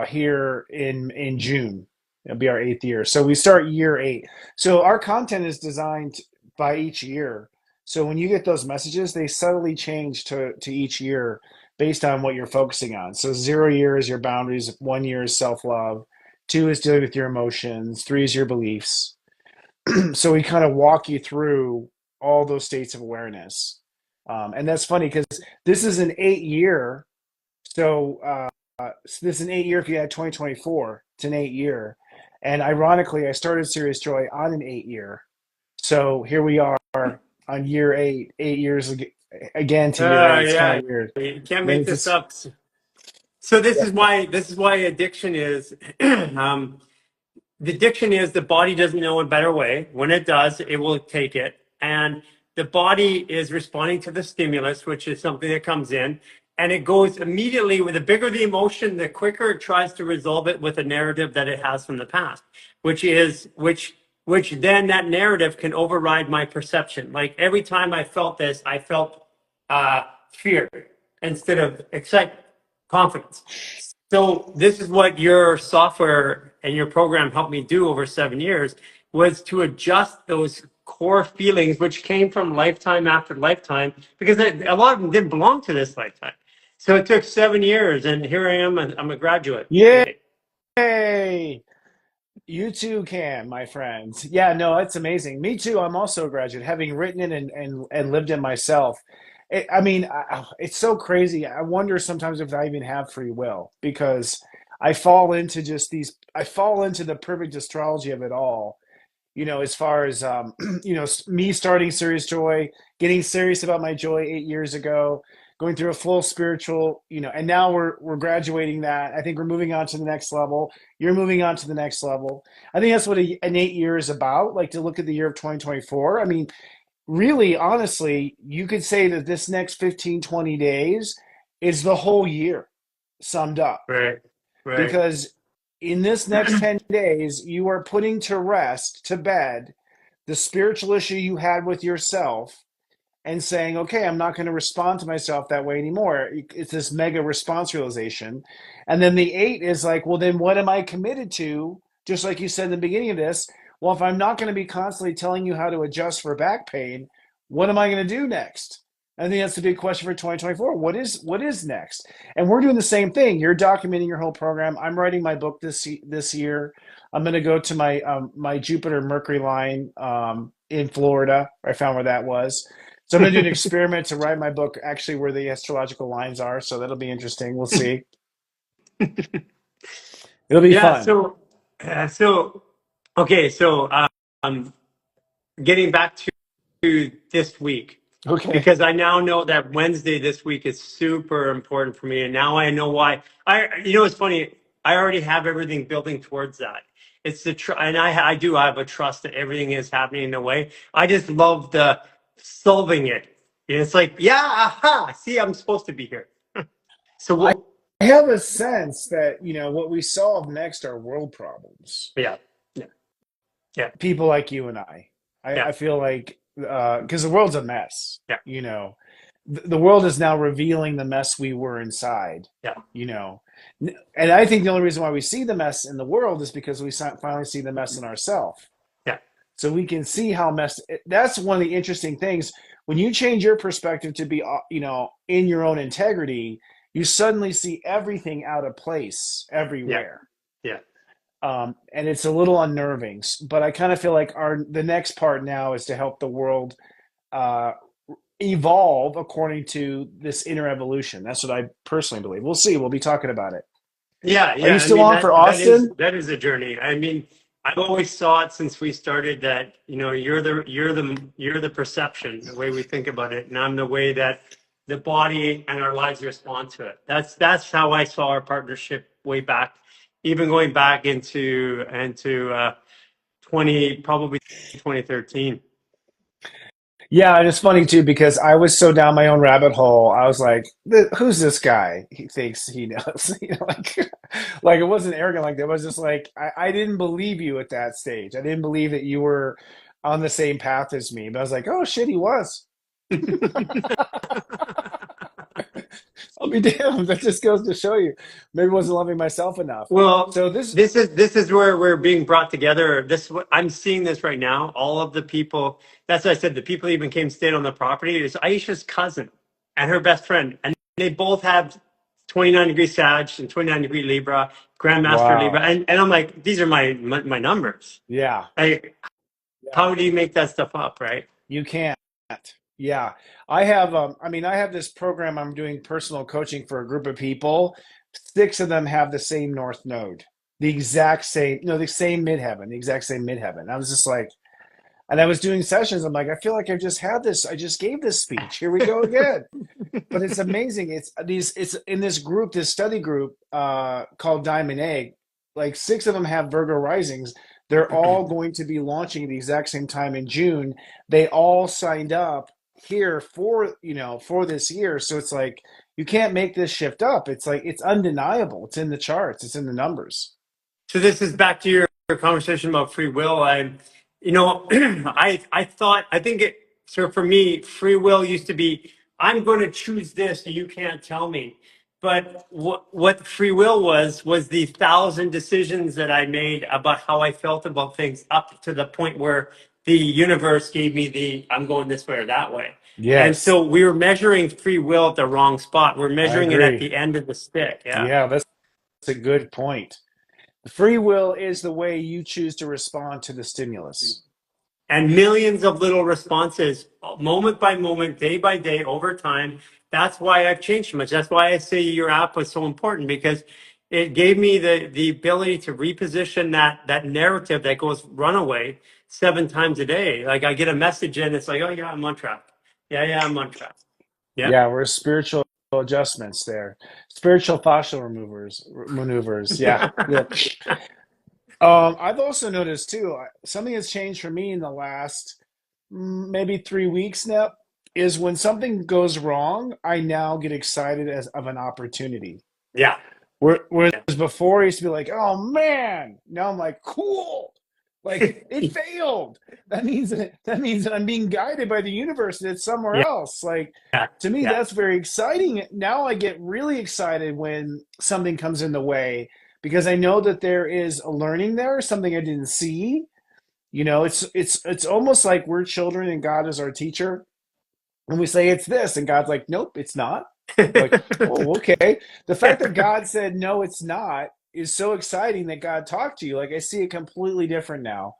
here in June. It'll be our 8th year. So we start year 8. So our content is designed by each year. So when you get those messages, they subtly change to each year based on what you're focusing on. So 0 year is your boundaries, 1 year is self-love, 2 is dealing with your emotions, 3 is your beliefs. So we kind of walk you through all those states of awareness. And that's funny because this is an 8 year. So this is an 8 year if you had 2024. It's an 8 year. And ironically, I started Serious Joy on an 8 year. So here we are on year 8, 8 years again to year 8. It's kind Yeah, of weird. you can't And make it's this just, up. So this yeah. is why addiction is the addiction is the body doesn't know a better way. When it does, it will take it. And the body is responding to the stimulus, which is something that comes in, and it goes immediately with the bigger the emotion, the quicker it tries to resolve it with a narrative that it has from the past. which then that narrative can override my perception. Like every time I felt this, I felt fear instead of excitement, confidence. So this is what your software and your program helped me do over 7 years, was to adjust those core feelings, which came from lifetime after lifetime, because a lot of them didn't belong to this lifetime. So it took 7 years, and here I am. I'm a graduate. Yay! You too can, my friends. Yeah, no, it's amazing. Me too. I'm also a graduate, having written it and lived it myself. I mean, it's so crazy. I wonder sometimes if I even have free will because I fall into just these. I fall into the perfect astrology of it all. As far as me starting Serious Joy, getting serious about my joy 8 years ago, going through a full spiritual, and now we're graduating that. I think we're moving on to the next level. You're moving on to the next level. I think that's what an 8 year is about. Like to look at the year of 2024. I mean, really, honestly, you could say that this next 15, 20 days is the whole year summed up Right, right. because in this next 10 days, you are putting to rest, to bed, the spiritual issue you had with yourself and saying, okay, I'm not going to respond to myself that way anymore. It's this mega response realization. And then the 8 is like, well, then what am I committed to? Just like you said in the beginning of this, well, if I'm not going to be constantly telling you how to adjust for back pain, what am I going to do next? I think that's the big question for 2024. What is next? And we're doing the same thing. You're documenting your whole program. I'm writing my book this year. I'm going to go to my Jupiter Mercury line in Florida. I found where that was. So I'm going to do an experiment to write my book actually where the astrological lines are. So that'll be interesting. We'll see. It'll be Yeah. fun. So okay. So getting back to this week, Okay. because I now know that Wednesday this week is super important for me, and now I know why. It's funny. I already have everything building towards that. It's and I do have a trust that everything is happening in a way. I just love the solving it. It's like, yeah, aha. See, I'm supposed to be here. So I what? have a sense that, what we solve next are world problems. Yeah, yeah, yeah, People like you and I. yeah, I feel like, because the world's a mess, yeah, the world is now revealing the mess we were inside, yeah, you know. And I think the only reason why we see the mess in the world is because we finally see the mess in ourselves. yeah, So we can see how messed. That's one of the interesting things. When you change your perspective to be, in your own integrity, you suddenly see everything out of place yeah, everywhere. yeah. And it's a little unnerving. But I kind of feel like the next part now is to help the world uh, evolve according to this inner evolution. That's what I personally believe. We'll see. We'll be talking about it. Yeah, Are you yeah. I still mean on for Austin? that is a journey. I mean, I've always thought since we started that you're the perception, the way we think about it, and I'm the way that the body and our lives respond to it. That's how I saw our partnership way back, even going back into 2013. Yeah, and it's funny too because I was so down my own rabbit hole. I was like, "Who's this guy? He thinks he knows." Like it wasn't arrogant like that. It was just like I didn't believe you at that stage. I didn't believe that you were on the same path as me. But I was like, "Oh shit, he was." I'll be damned. That just goes to show you, maybe I wasn't loving myself enough. Well, So this, this is where we're being brought together. I'm seeing this right now. All of the people. That's what I said. The people who even came stayed on the property is Aisha's cousin and her best friend, and they both have 29-degree Sag and 29-degree Libra, Grandmaster Libra, wow, and I'm like, these are my numbers. yeah, Like, yeah. how do you make that stuff up, right? You can't. Yeah. I mean, I have this program I'm doing personal coaching for a group of people. 6 of them have the same north node. The exact same, no, the same midheaven, the exact same midheaven. I was just like, and I was doing sessions. I'm like, I feel like I've just had this. I just gave this speech. Here we go again. But it's amazing. It's in this group, this study group called Diamond Egg. Like 6 of them have Virgo risings. They're all going to be launching at the exact same time in June. They all signed up here for this year. So it's like you can't make this shift up. It's like it's undeniable. It's in the charts. It's in the numbers. So this is back to your conversation about free will. And, I think it, so for me, free will used to be, I'm going to choose this, you can't tell me. But what free will was the thousand decisions that I made about how I felt about things up to the point where the universe gave me I'm going this way or that way. And Yes, so we were measuring free will at the wrong spot. We're I measuring it at agree. the end of the stick. Yeah. Yeah, that's a good point. Free will is the way you choose to respond to the stimulus. And millions of little responses, moment by moment, day by day, over time. That's why I've changed so much. That's why I say your app was so important, because it gave me the ability to reposition that narrative that goes runaway 7 times a day. Like I get a message and it's like, oh yeah, I'm on track. Yeah, I'm on track. Yeah. Yeah, we're spiritual adjustments there. Spiritual fascial maneuvers. Yeah. Yeah. I've also noticed too, something that's changed for me in the last maybe 3 weeks now is when something goes wrong, I now get excited as of an opportunity. Yeah. Whereas Yeah. before I used to be like, oh man, now I'm like, cool. Like it failed. That means that I'm being guided by the universe and it's somewhere Yeah. else. Like Yeah. to me, Yeah. that's very exciting. Now I get really excited when something comes in the way because I know that there is a learning there, something I didn't see. It's almost like we're children and God is our teacher. And we say it's this, and God's like, nope, it's not. Like, oh, okay. The fact that God said no, it's not is so exciting that God talked to you. Like I see it completely different now.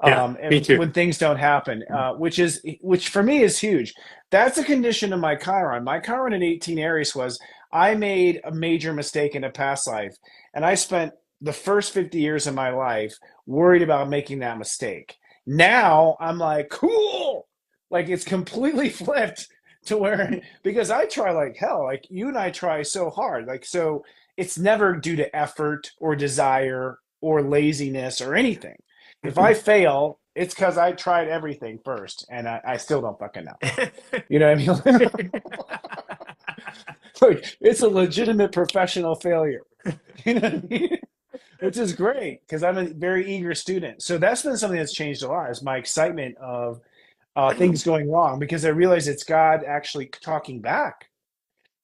Yeah. Me And too. when things don't happen, which for me is huge. That's a condition of my Chiron. My Chiron in 18 Aries was I made a major mistake in a past life, and I spent the first 50 years of my life worried about making that mistake. Now I'm like, cool. Like it's completely flipped to where because I try like hell. Like you and I try so hard. Like so it's never due to effort or desire or laziness or anything. If I fail, it's because I tried everything first and I still don't fucking know. You know what I mean? Like, it's a legitimate professional failure. You know what I mean? Which is great because I'm a very eager student. So that's been something that's changed a lot is my excitement of things going wrong because I realize it's God actually talking back.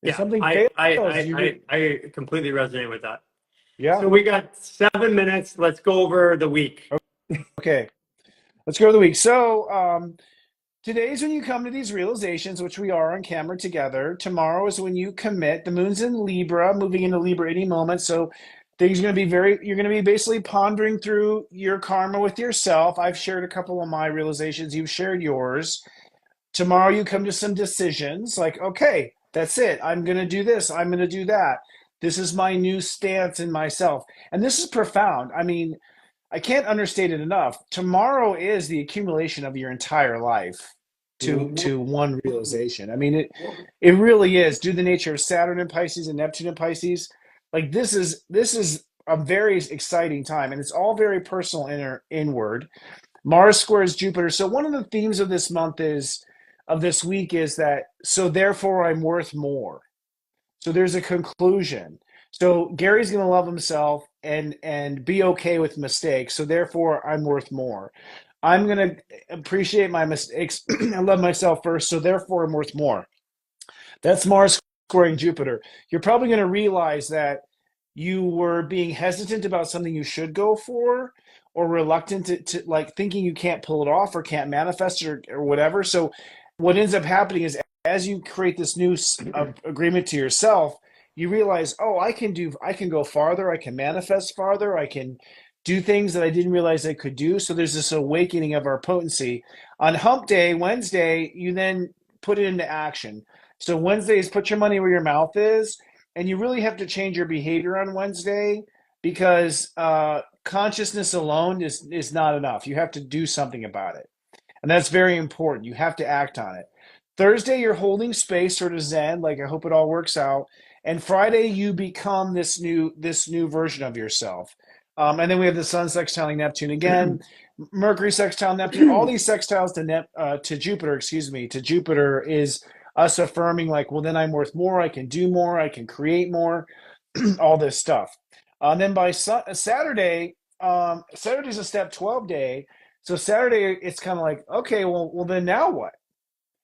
If Yeah. something I, I, fails, I, you I, get, I completely resonate with that. yeah, So we got 7 minutes. Let's go over the week. okay. Let's go to the week. So, today's when you come to these realizations, which we are on camera together. Tomorrow is when you commit. The moon's in Libra, moving into Libra any moment. So things are going to be you're going to be basically pondering through your karma with yourself. I've shared a couple of my realizations. You've shared yours. Tomorrow you come to some decisions like, okay, that's it. I'm going to do this. I'm going to do that. This is my new stance in myself. And this is profound. I mean, I can't understate it enough. Tomorrow is the accumulation of your entire life to one realization. I mean, it really is. Due to the nature of Saturn and Pisces and Neptune and Pisces, like this is a very exciting time, and it's all very personal inward. Mars squares Jupiter. So one of the themes of this month is of this week is that so therefore I'm worth more. So there's a conclusion. So Gary's going to love himself and be okay with mistakes. So therefore, I'm worth more. I'm going to appreciate my mistakes and love myself first. So therefore, I'm worth more. That's Mars squaring Jupiter. You're probably going to realize that you were being hesitant about something you should go for or reluctant to like thinking you can't pull it off or can't manifest or whatever. So what ends up happening is as you create this new agreement to yourself, you realize, oh, I can go farther, I can manifest farther, I can do things that I didn't realize I could do. So there's this awakening of our potency. On Hump Day, Wednesday, you then put it into action. So Wednesday is put your money where your mouth is, and you really have to change your behavior on Wednesday because consciousness alone is not enough. You have to do something about it. And that's very important. You have to act on it. Thursday, you're holding space, sort of Zen, like I hope it all works out. And Friday, you become this new version of yourself. And then we have the Sun sextiling Neptune again, Mercury sextile Neptune. All these sextiles to Jupiter, excuse me, to Jupiter is us affirming like, well, then I'm worth more. I can do more. I can create more. All this stuff. And then by Saturday, Saturday's a step 12 day. So Saturday, it's kind of like, okay, well, then now what?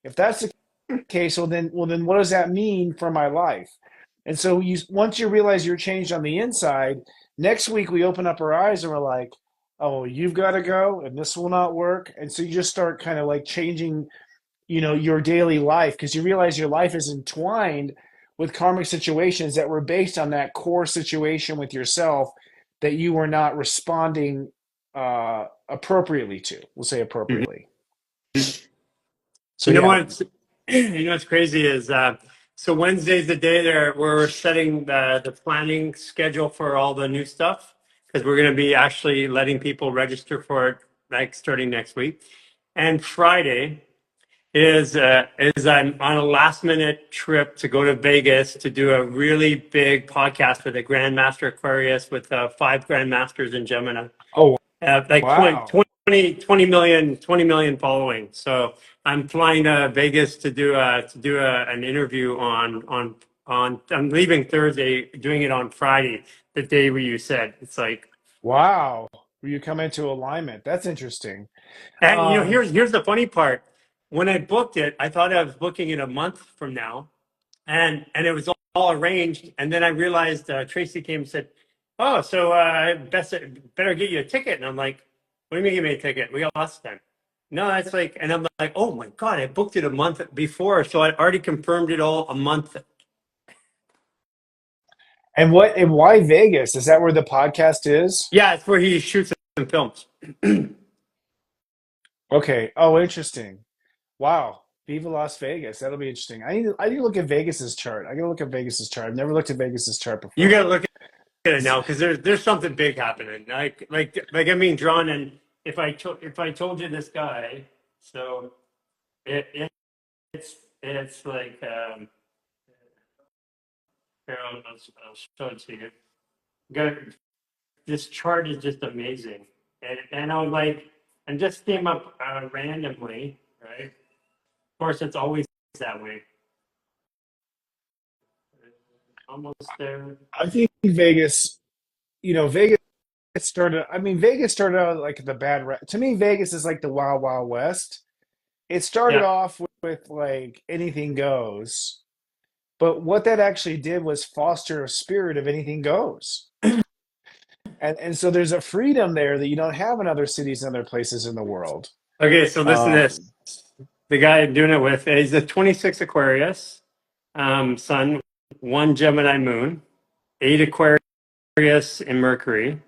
If that's the case, well, then, what does that mean for my life? And so once you realize you're changed on the inside, next week we open up our eyes and we're like, oh, you've got to go, and this will not work. And so you just start kind of like changing, your daily life because you realize your life is entwined with karmic situations that were based on that core situation with yourself that you were not responding appropriately to. We'll say Mhm. appropriately. So You know yeah. what's what's crazy is so Wednesday's the day there where we're setting the planning schedule for all the new stuff because we're going to be actually letting people register for it like starting next week. And Friday is I'm on a last minute trip to go to Vegas to do a really big podcast with a Grandmaster Aquarius with 5 Grandmasters in Gemini. Oh Like wow. 20 million following. So I'm flying to Vegas to do an interview on I'm leaving Thursday, doing it on Friday, the day where you said it's like. Wow. You come into alignment. That's interesting. And Um, here's the funny part. When I booked it, I thought I was booking it a month from now, and it was all arranged. And then I realized Tracy came and said, "Oh, so best better get you a ticket." And I'm like, "What do you mean give me a ticket? We got lots of time." No, it's like, and I'm like, "Oh my god, I booked it a month before, so I already confirmed it all a month." and why Vegas? Is that where the podcast is? Yeah, it's where he shoots some films. Okay. Oh, interesting. Wow. Viva Las Vegas. That'll be interesting. I need to look at Vegas's chart. I gotta look at Vegas's chart. I've never looked at Vegas's chart You got before. to look at it now because there's something big happening. Like I'm being drawn in. If I told you this guy, so it it's like here, I'll show it to you. Go, this chart is just amazing, and I was like, and just came up randomly, right? Of course, it's always that way. Almost there. I think Vegas, Vegas started. I mean, Vegas started out like the to me, Vegas is like the Wild Wild West. It started Yeah. off with like anything goes, but what that actually did was foster a spirit of anything goes. And so there's a freedom there that you don't have in other cities and other places in the world. Okay, so listen to this. Um, The guy I'm doing it with is a 26 Aquarius Sun, 1 Gemini Moon, 8 Aquarius in Mercury,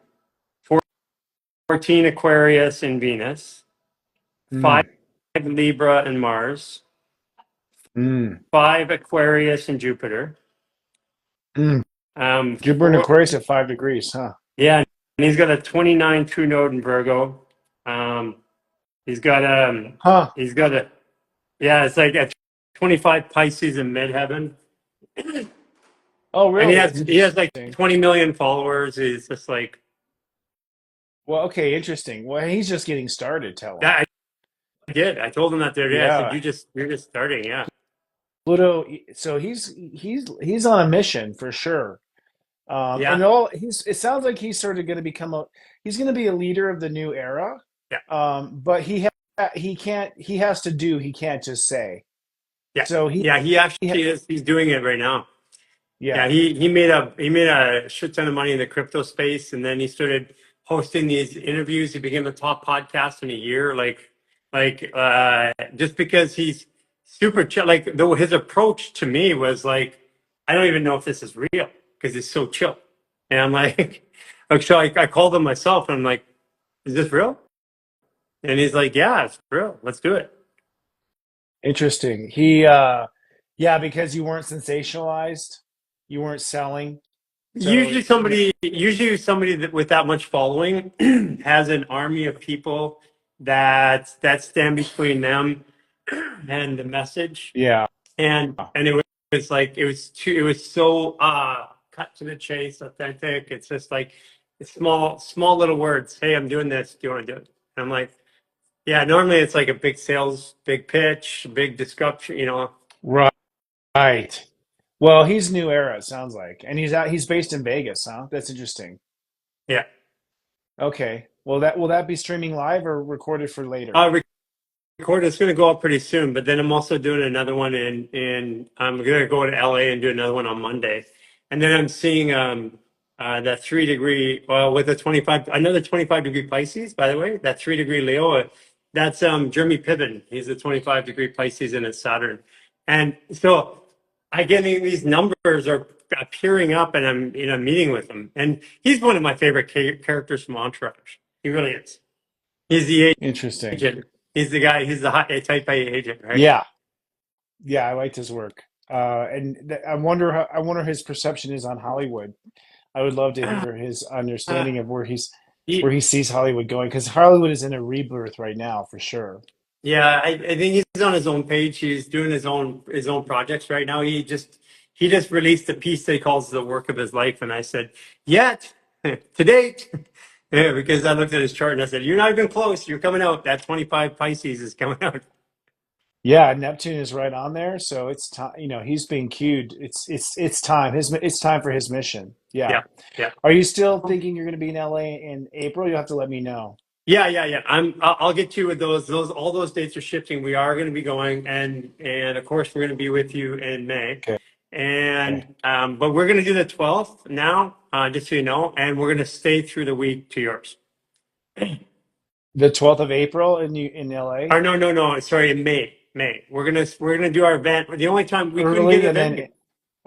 14 Aquarius in Venus, five mm, Libra in Mars, mm, 5 Aquarius in Jupiter. mm. Jupiter and Four, Aquarius at 5 degrees, huh? yeah, and he's got a 29 true node in Virgo. Um, he's got Huh. he's got a yeah, it's like a 25 Pisces in midheaven, Oh, and really? That's he has like interesting. 20 million followers. He's just like Well, okay, interesting. Well, he's just getting started, tell him. that. I did. I told him that the other day. I said, Yeah. you're just starting." Yeah, Pluto, so he's on a mission for sure. yeah, And all it sounds like he's sort of going to he's going to be a leader of the new era. yeah, But he can't, he has to do, he can't just say. yeah, So yeah. He he actually is. He's doing it right now. Yeah, yeah. he made a shit ton of money in the crypto space, and then he started hosting these interviews. He became a top podcast in a year. Just because he's super chill. Like though his approach to me was like, I don't even know if this is real because he's so chill. And I'm like, like so I called him myself, and I'm like, is this real? And he's like, yeah, it's real. Let's do it. Interesting. Yeah, because you weren't sensationalized, you weren't selling. So Usually somebody that with that much following has an army of people that stand between them and the message. yeah. And it was so cut to the chase, authentic. It's just like it's small little words. Hey, I'm doing this. Do you want to do it? And I'm like, yeah. Normally it's like a big sales, big pitch, big description. Right. Right. Well, he's new era, it sounds like. And he's based in Vegas, huh? That's interesting. Yeah. Okay. Will that be streaming live or recorded for later? Uh, Record it's going to go up pretty soon, but then I'm also doing another one in I'm going to go to LA and do another one on Monday, and then I'm seeing that 3 degree with a 25 another 25-degree Pisces. By the way, that 3 degree Leo, that's Jeremy Piven. He's a 25-degree Pisces and it's Saturn, and so I getting these numbers are appearing up, and I'm in a meeting with him, and he's one of my favorite characters from Entourage. He really is. He's the Interesting. agent. He's the guy. He's the type A agent, right? Yeah. Yeah, I liked his work. I wonder his perception is on Hollywood. I would love to Uh, hear his uh, understanding of where he, he sees Hollywood going, because Hollywood is in a rebirth right now for sure. yeah, I think he's on his own page. He's doing his own projects right now. He just released a piece that he calls the work of his life, and I said, yet to date, yeah, because I looked at his chart and I said, you're not even close. You're coming out. That 25 Pisces is coming out. Yeah, Neptune is right on there, so it's time. He's being cued. It's time. It's time for his mission. Yeah. Yeah, yeah. Are you still thinking you're going to be in LA in April? You'll have to let me know. Yeah. I'll get you with those. All those dates are shifting. We are going to be going, and of course we're going to be with you in May. Okay. And but we're going to do the 12th now, just so you know, and we're going to stay through the week to yours. The 12th of April in LA, Or no. Sorry, in May. May. We're gonna do our event. The only time we couldn't get early, a and venue. then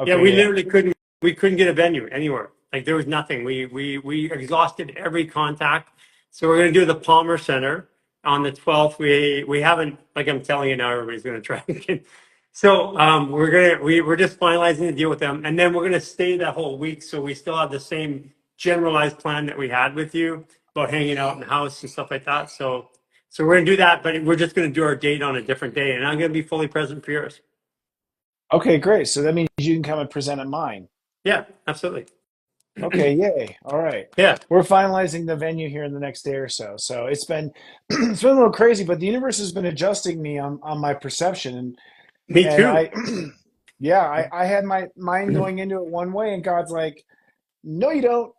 Yeah, okay, we yeah. literally couldn't. We couldn't get a venue anywhere. Like there was nothing. We exhausted every contact. So we're going to do the Palmer Center on the 12th. We haven't, like I'm telling you now, everybody's going to try again. So we're just finalizing the deal with them, and then we're going to stay that whole week. So we still have the same generalized plan that we had with you about hanging out in the house and stuff like that. So we're going to do that, but we're just going to do our date on a different day, and I'm going to be fully present for yours. Okay, great. So that means you can come and present at mine. Yeah, absolutely. Okay, yay. All right. Yeah, We're finalizing the venue here in the next day or so. So it's been it's been a little crazy, but the universe has been adjusting me on my perception, me and too. I yeah, I had my mind going into it one way, and God's like, no, you don't.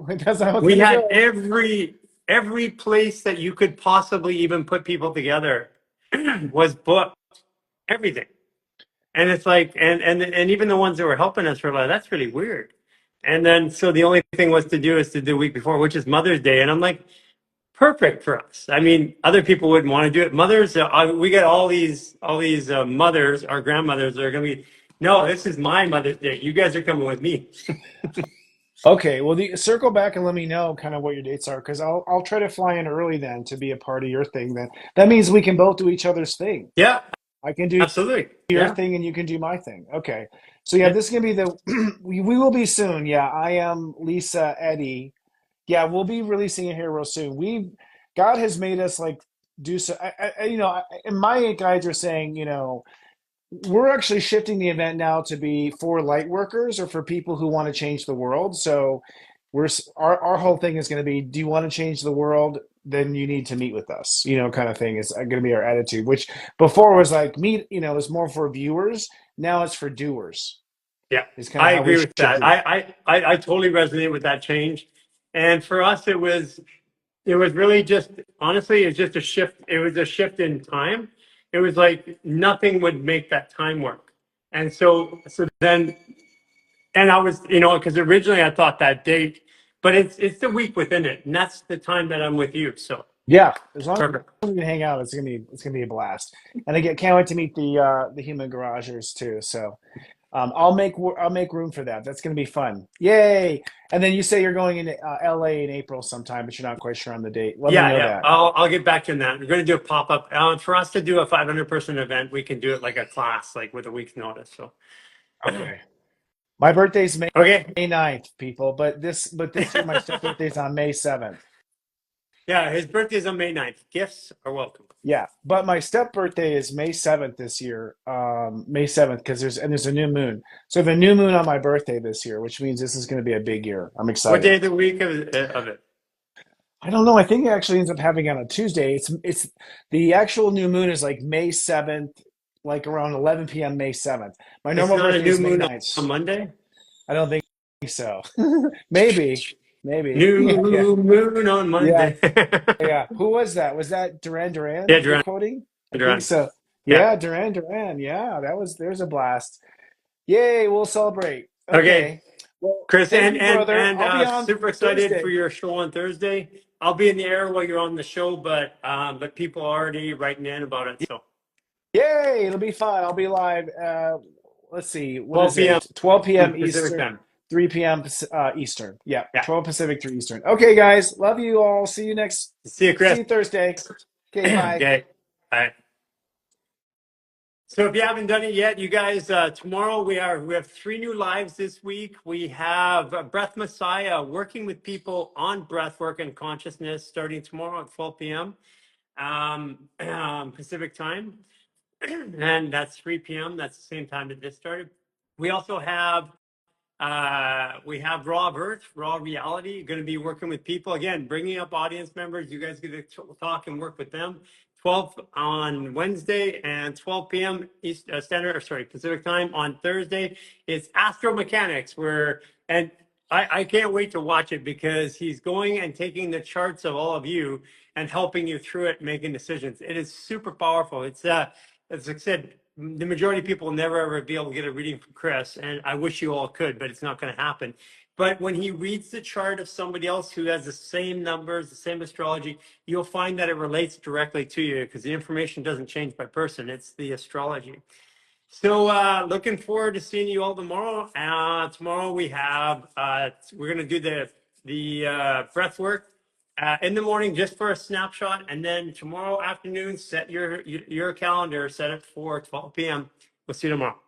Like that's not how it's We gonna had go. every place that you could possibly even put people together was booked. Everything. And it's like and even the ones that were helping us were like, that's really weird. And then so the only thing was to do is to do the week before, which is Mother's Day. And I'm like, perfect for us. I mean, other people wouldn't want to do it. Mothers, we get all these mothers, our grandmothers are going to be, no, this is my Mother's Day. You guys are coming with me. Okay, well, circle back and let me know kind of what your dates are, because I'll try to fly in early then to be a part of your thing. Then that means we can both do each other's thing. Yeah, I can do absolutely. your Yeah. thing and you can do my thing. Okay. So yeah, Yeah. this is gonna be the we will be soon. Yeah, I am Lisa Eddie. Yeah, we'll be releasing it here real soon. God has made us like do so. And my guides are saying, we're actually shifting the event now to be for light workers or for people who want to change the world. So our whole thing is going to be, do you want to change the world? Then you need to meet with us, kind of thing is going to be our attitude, which before was like meet, it was more for viewers. Now it's for doers Yeah, is kind of I how we agree with that. shifted it. I totally resonate with that change. And for us, it was really just honestly, it's just a shift. It was a shift in time. It was like nothing would make that time work. And so then, and I was, because originally I thought that date, but it's the week within it, and that's the time that I'm with you. So Yeah. As long perfect. as we can hang out, it's gonna be a blast. And again, can't wait to meet the human garagers too. So I'll make room for that. That's going to be fun. Yay! And then you say you're going into LA in April sometime, but you're not quite sure on the date. Let me Yeah, know yeah. that. I'll get back to you on that. We're going to do a pop up. For us to do a 500-person event, we can do it like a class, like with a week's notice. So Okay. My birthday's okay. May 9th, people, but this year my step birthday's on May 7th. Yeah, his birthday is on May 9th. Gifts are welcome. Yeah, but my step birthday is May 7th this year. May 7th, because there's a new moon. So the new moon on my birthday this year, which means this is going to be a big year. I'm What day excited. of the week of it? I don't know. I think it actually ends up having on a Tuesday. It's the actual new moon is like May 7th, like around 11 p.m. May 7th. My It's normal not a birthday new is May moon 9th. on Monday. I don't think so. Maybe. Maybe. Yeah, yeah, New moon on yeah, Monday. yeah. Who was that? Was that Duran Yeah, Duran you're Duran, quoting? I think Duran. so. Yeah. Yeah, Duran Duran. Yeah, there's a blast. Yay, we'll celebrate. Okay, Okay. Well, Chris, thank you, brother. I'll be on super excited for Thursday. your show on Thursday. I'll be in the air while you're on the show, but people are already writing in about it. So Yay, it'll be fun. I'll be live. Let's see, what 12 is p.m. it? 12 p.m. Pacific Eastern, time. 3 p.m. Eastern. Yeah, Yeah. 12 Pacific, 3 Eastern. Okay, guys, love you all. See you, See Chris. you Thursday. Okay, bye. Okay. Bye. So if you haven't done it yet, you guys, tomorrow we have 3 new lives this week. We have Breath Messiah working with people on breath work and consciousness starting tomorrow at 12 p.m. Pacific time. And that's 3 p.m. That's the same time that this started. We also we have Raw of Earth, Raw Reality, going to be working with people. Again, bringing up audience members. You guys get to talk and work with them. 12 on Wednesday and 12 p.m. Pacific time on Thursday. It's astromechanics and I can't wait to watch it because he's going and taking the charts of all of you and helping you through it, making decisions. It is super powerful. As I said, the majority of people never ever be able to get a reading from Chris, and I wish you all could, but it's not going to happen. But when he reads the chart of somebody else who has the same numbers, the same astrology, you'll find that it relates directly to you because the information doesn't change by person. It's the astrology. So looking forward to seeing you all tomorrow. Tomorrow we're going to do the breath work in the morning just for a snapshot, and then tomorrow afternoon set your calendar, set it for 12 p.m. We'll see you tomorrow.